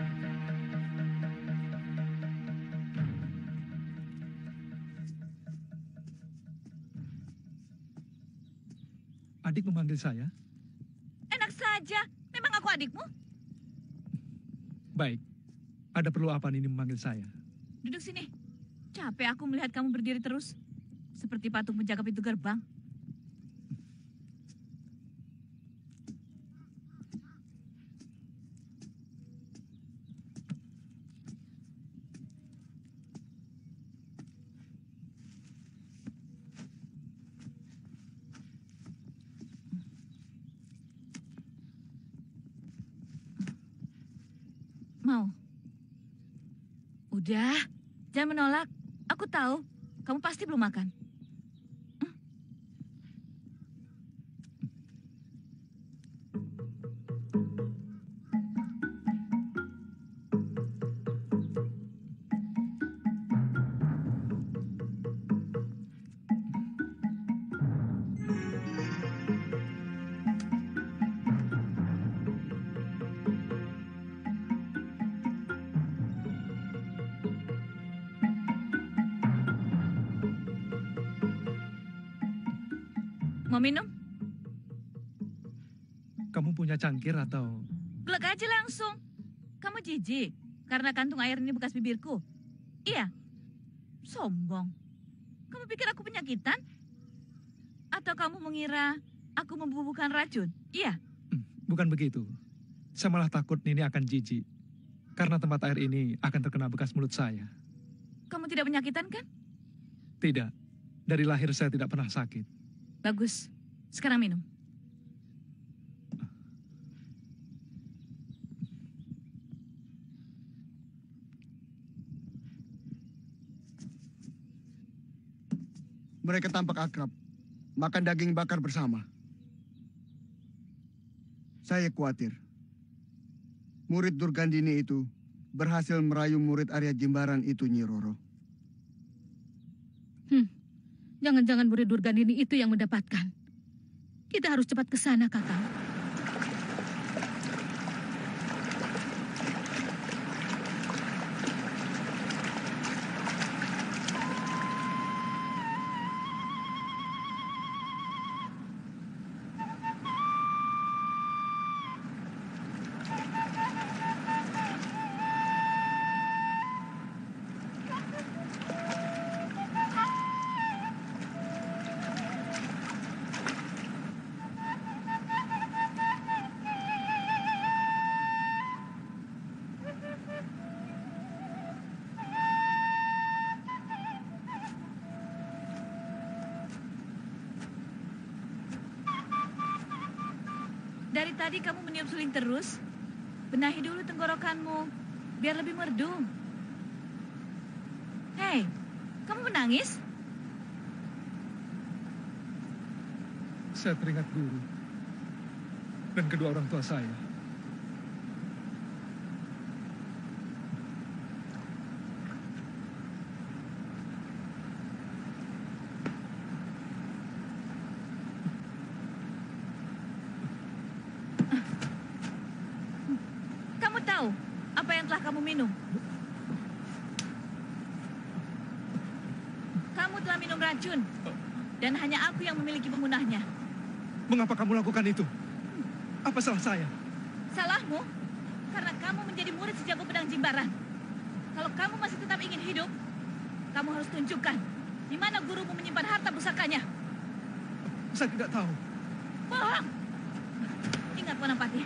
Adik memanggil saya? Enak saja. Memang aku adikmu? Baik. Ada perlu apa Nini memanggil saya? Duduk sini. Capek aku melihat kamu berdiri terus. Seperti patung penjaga pintu gerbang. Mau? Udah, jangan menolak. Aku tahu, kamu pasti belum makan. Mau minum? Kamu punya cangkir atau... Glek aja langsung. Kamu jijik karena kantung air ini bekas bibirku. Iya. Sombong. Kamu pikir aku penyakitan? Atau kamu mengira aku membubuhkan racun? Iya. Bukan begitu. Saya malah takut Nini akan jijik. Karena tempat air ini akan terkena bekas mulut saya. Kamu tidak penyakitan kan? Tidak. Dari lahir saya tidak pernah sakit. Bagus. Sekarang minum. Mereka tampak akrab. Makan daging bakar bersama. Saya khawatir. Murid Durgandini itu berhasil merayu murid Arya Jimbaran itu, Nyi Roro. Jangan-jangan murid Durgandini itu yang mendapatkan. Kita harus cepat ke sana, Kakang. Dari tadi kamu meniup suling terus. Benahi dulu tenggorokanmu, biar lebih merdu. Hei, kamu menangis? Saya teringat guru dan kedua orang tua saya. Kamu tahu apa yang telah kamu minum? Kamu telah minum racun, dan hanya aku yang memiliki pemunahnya. Mengapa kamu lakukan itu? Apa salah saya? Salahmu, karena kamu menjadi murid sejago pedang Jimbaran. Kalau kamu masih tetap ingin hidup, kamu harus tunjukkan di mana gurumu menyimpan harta pusakanya. Saya tidak tahu. Bohong! Ingat, Wanapati,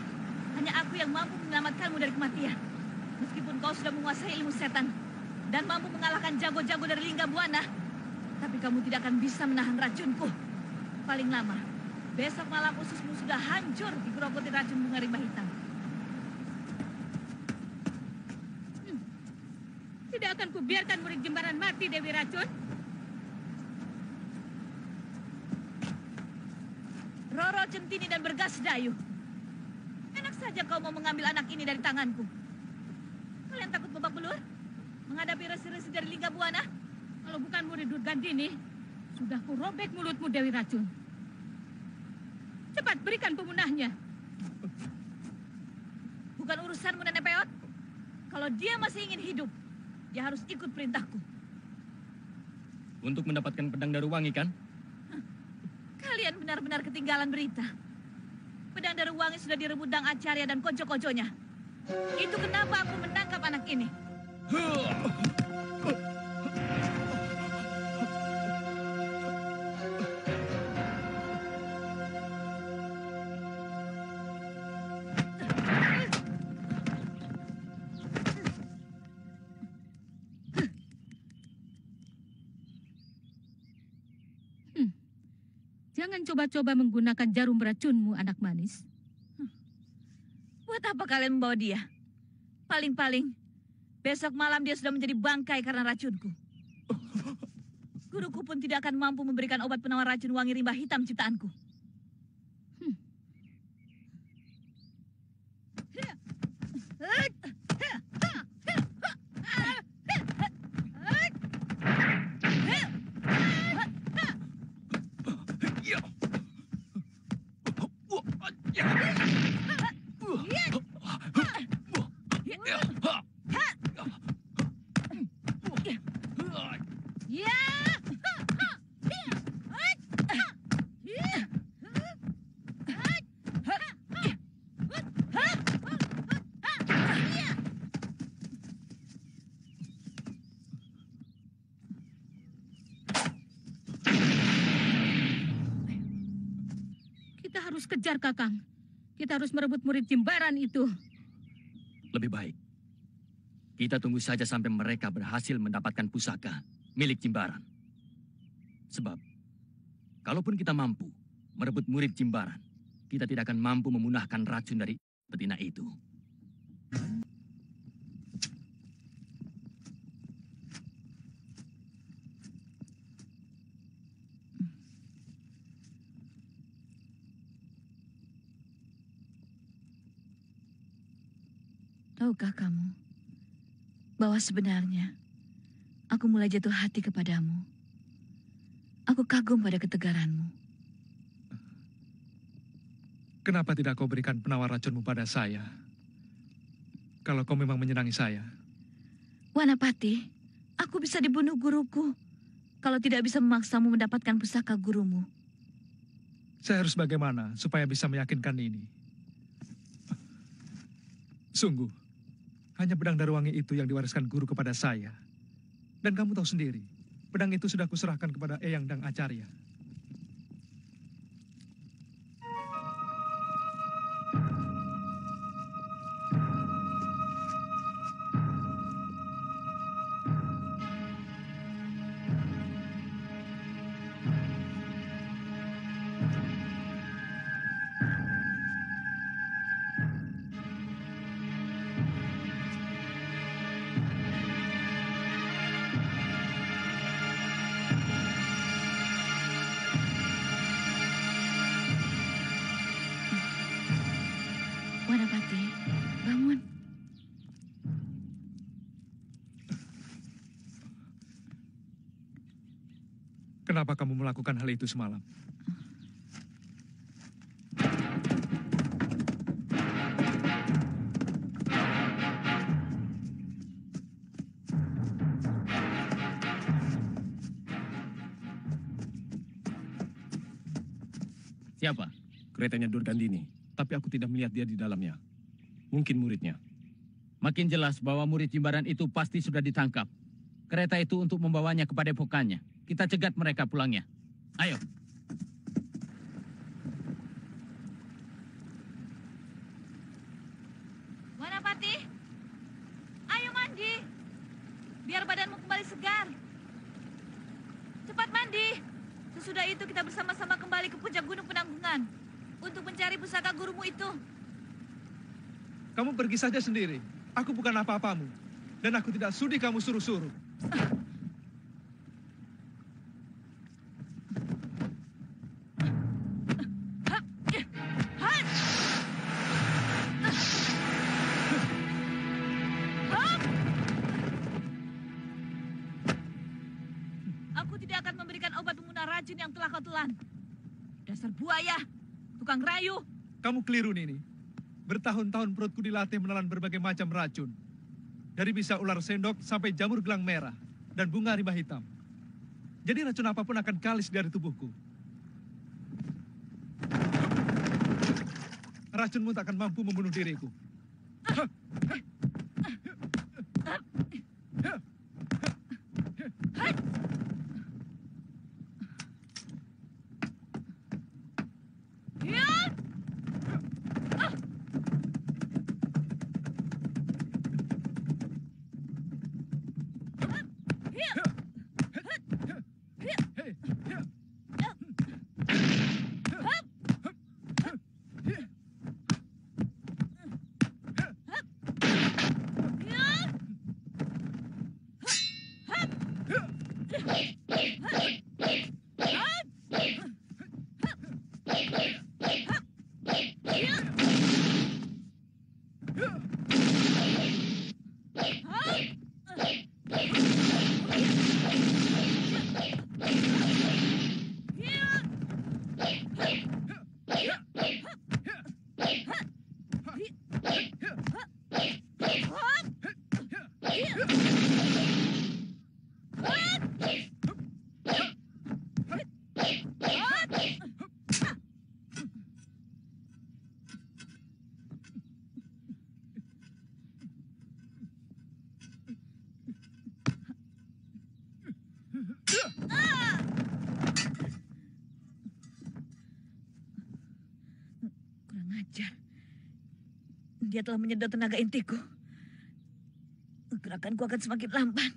hanya aku yang mampu menyelamatkanmu dari kematian. Meskipun kau sudah menguasai ilmu setan dan mampu mengalahkan jago-jago dari Lingga Buana, tapi kamu tidak akan bisa menahan racunku. Paling lama, besok malam ususmu sudah hancur digerogoti racun bunga rimba hitam. Tidak akan kubiarkan murid Jimbaran mati, Dewi Racun. Roro, Centini, dan Bergas Dayu. Enak saja kau mau mengambil anak ini dari tanganku. Kalian takut babak belur? Menghadapi resi-resi dari Lingga Buana? Kalau bukan murid Durgandini, sudah kurobek mulutmu, Dewi Racun. Cepat berikan pemunahnya. Bukan urusanmu, Nenek Peot. Kalau dia masih ingin hidup, dia harus ikut perintahku. Untuk mendapatkan pedang Daruwangi, kan? Kalian benar-benar ketinggalan berita. Pedang Daruwangi sudah direbut Dang Acarya dan konco-konconya. Itu kenapa aku menangkap anak ini. Jangan coba-coba menggunakan jarum beracunmu, anak manis. Buat apa kalian membawa dia? Paling-paling, besok malam dia sudah menjadi bangkai karena racunku. Guruku pun tidak akan mampu memberikan obat penawar racun wangi rimba hitam ciptaanku. Kita harus kejar, Kakang. Kita harus merebut murid Jimbaran itu. Lebih baik kita tunggu saja sampai mereka berhasil mendapatkan pusaka milik Jimbaran. Sebab kalaupun kita mampu merebut murid Jimbaran, kita tidak akan mampu memunahkan racun dari betina itu. Tahukah kamu bahwa sebenarnya aku mulai jatuh hati kepadamu? Aku kagum pada ketegaranmu. Kenapa tidak kau berikan penawar racunmu pada saya? Kalau kau memang menyenangi saya. Wanapati, aku bisa dibunuh guruku kalau tidak bisa memaksamu mendapatkan pusaka gurumu. Saya harus bagaimana supaya bisa meyakinkan ini? Sungguh, hanya pedang Daruwangi itu yang diwariskan guru kepada saya. Dan kamu tahu sendiri, pedang itu sudah kuserahkan kepada Eyang dan Acarya. Wanapati, bangun. Kenapa kamu melakukan hal itu semalam? Siapa? Keretanya Durgandini, tapi aku tidak melihat dia di dalamnya. Mungkin muridnya. Makin jelas bahwa murid Jimbaran itu pasti sudah ditangkap. Kereta itu untuk membawanya ke padepokannya. Kita cegat mereka pulangnya. Ayo. Wanapati, ayo mandi. Biar badanmu kembali segar. Cepat mandi. Sesudah itu kita bersama-sama kembali ke puncak Gunung Penanggungan untuk mencari pusaka gurumu itu. Kamu pergi saja sendiri. Aku bukan apa-apamu. Dan aku tidak sudi kamu suruh-suruh. Aku tidak akan memberikan obat pemunah racun yang telah kau telan. Dasar buaya, tukang rayu. Kamu keliru, Nini. Bertahun-tahun perutku dilatih menelan berbagai macam racun. Dari bisa ular sendok sampai jamur gelang merah dan bunga rimba hitam. Jadi racun apapun akan kalis dari tubuhku. Racunmu tak akan mampu membunuh diriku. Kurang ajar. Dia telah menyedot tenaga intiku. Gerakanku akan semakin lamban.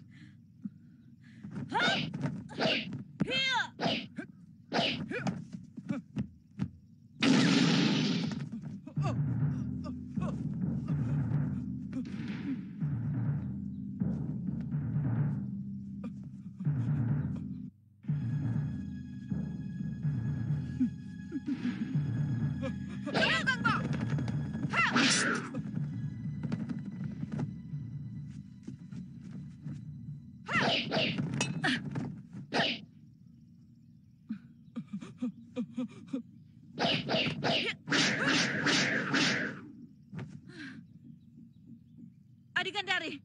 Adigandari,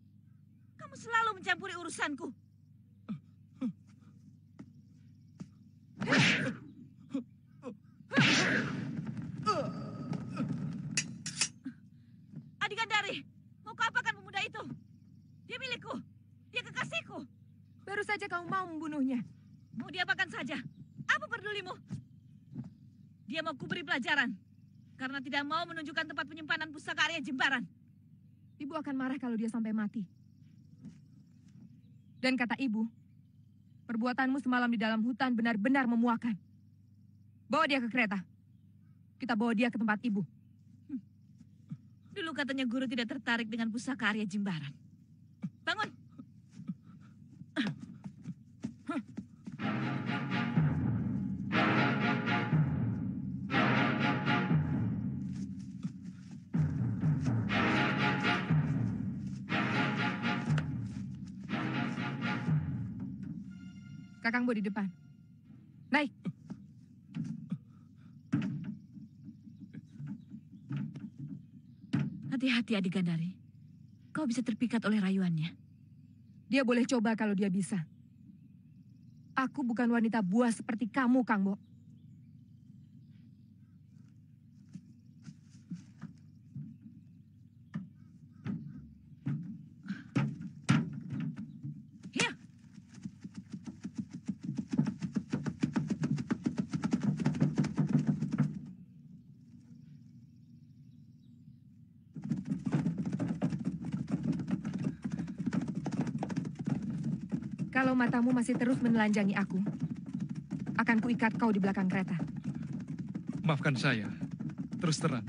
kamu selalu mencampuri urusanku. Adigandari, mau kau apakan pemuda itu? Dia milikku, dia kekasihku. Baru saja kamu mau membunuhnya. Mau diapakan saja, apa pedulimu? Dia mau kuberi pelajaran, karena tidak mau menunjukkan tempat penyimpanan pusaka Arya Jimbaran. Ibu akan marah kalau dia sampai mati. Dan kata ibu, perbuatanmu semalam di dalam hutan benar-benar memuakan. Bawa dia ke kereta. Kita bawa dia ke tempat ibu. Dulu katanya guru tidak tertarik dengan pusaka Arya Jimbaran. Bangun. Kakangmu di depan. Naik. Hati-hati Adigandari. Kau bisa terpikat oleh rayuannya. Dia boleh coba kalau dia bisa. Aku bukan wanita buas seperti kamu, Kang Bo. Kalau matamu masih terus menelanjangi aku, akan kuikat kau di belakang kereta. Maafkan saya. Terus terang,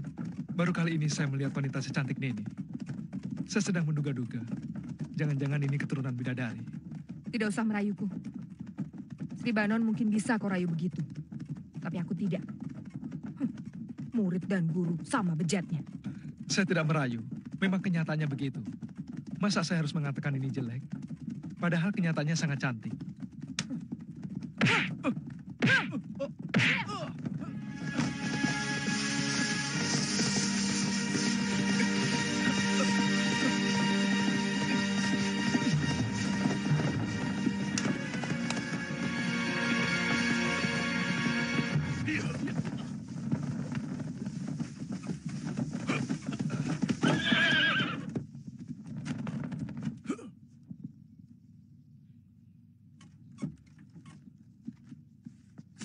baru kali ini saya melihat wanita secantik Nini. Saya sedang menduga-duga. Jangan-jangan ini keturunan bidadari. Tidak usah merayuku. Sri Banon mungkin bisa kau rayu begitu. Tapi aku tidak. Murid dan guru sama bejatnya. Saya tidak merayu. Memang kenyataannya begitu. Masa saya harus mengatakan ini jelek? Padahal kenyataannya sangat cantik.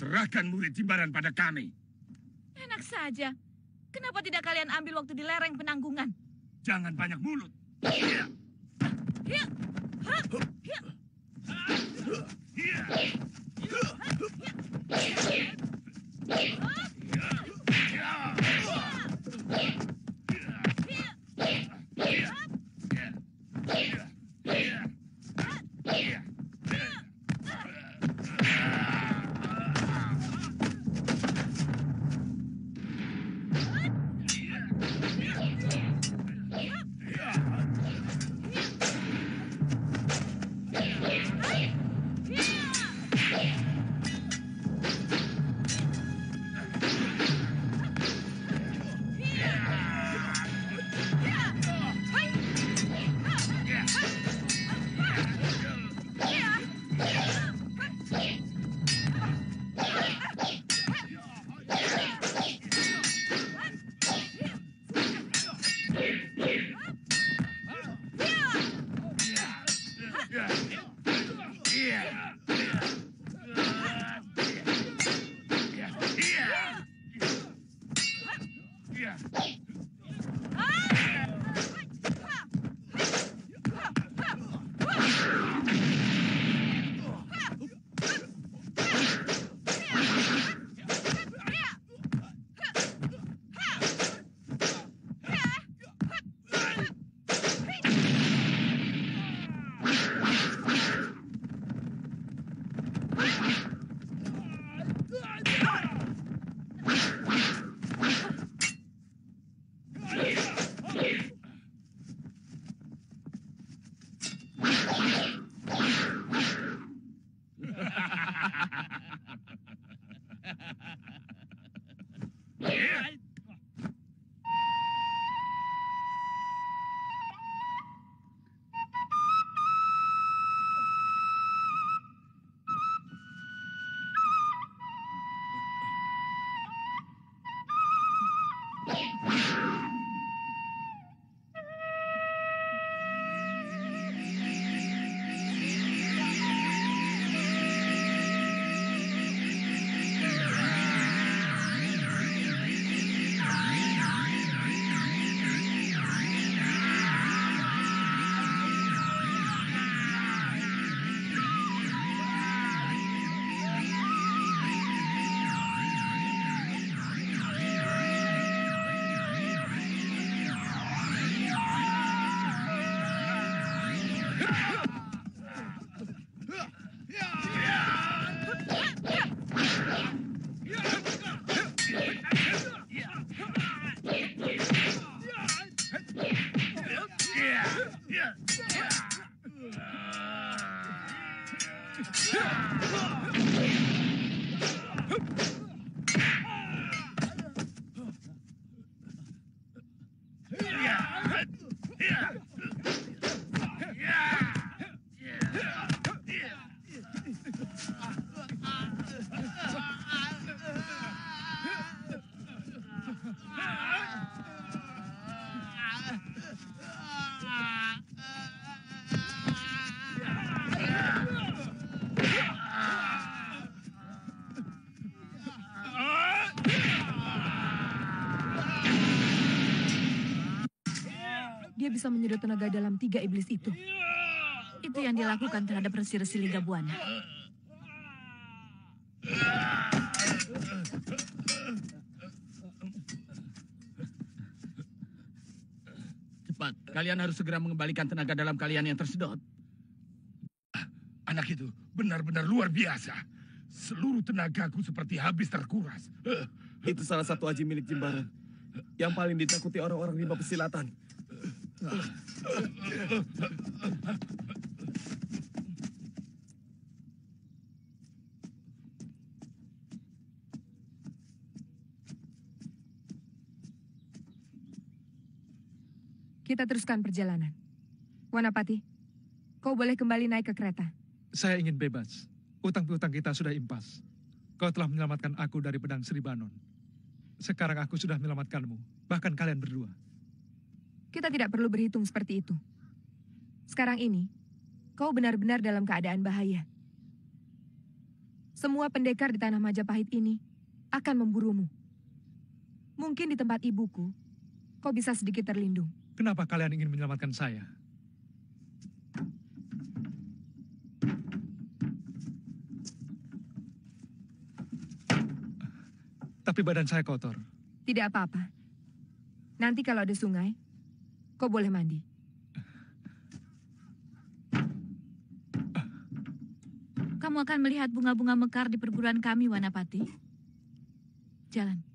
Serahkan murid Jimbaran pada kami. Enak saja. Kenapa tidak kalian ambil waktu di lereng penanggungan? Jangan banyak mulut. Dia bisa menyedot tenaga dalam 3 iblis itu. Itu yang dilakukan terhadap Resi-Resi Lingga Buana. Cepat, kalian harus segera mengembalikan tenaga dalam kalian yang tersedot. Anak itu benar-benar luar biasa. Seluruh tenagaku seperti habis terkuras. Itu salah satu aji milik Jimbaran. Yang paling ditakuti orang-orang rimba pesilatan. Kita teruskan perjalanan. Wanapati, kau boleh kembali naik ke kereta. Saya ingin bebas. Utang-piutang kita sudah impas. Kau telah menyelamatkan aku dari pedang Sri Banon. Sekarang aku sudah menyelamatkanmu, bahkan kalian berdua. Kita tidak perlu berhitung seperti itu. Sekarang ini, kau benar-benar dalam keadaan bahaya. Semua pendekar di tanah Majapahit ini akan memburumu. Mungkin di tempat ibuku, kau bisa sedikit terlindung. Kenapa kalian ingin menyelamatkan saya? Tapi badan saya kotor. Tidak apa-apa. Nanti kalau ada sungai, kau boleh mandi. Kamu akan melihat bunga-bunga mekar di perguruan kami, Wanapati. Jalan.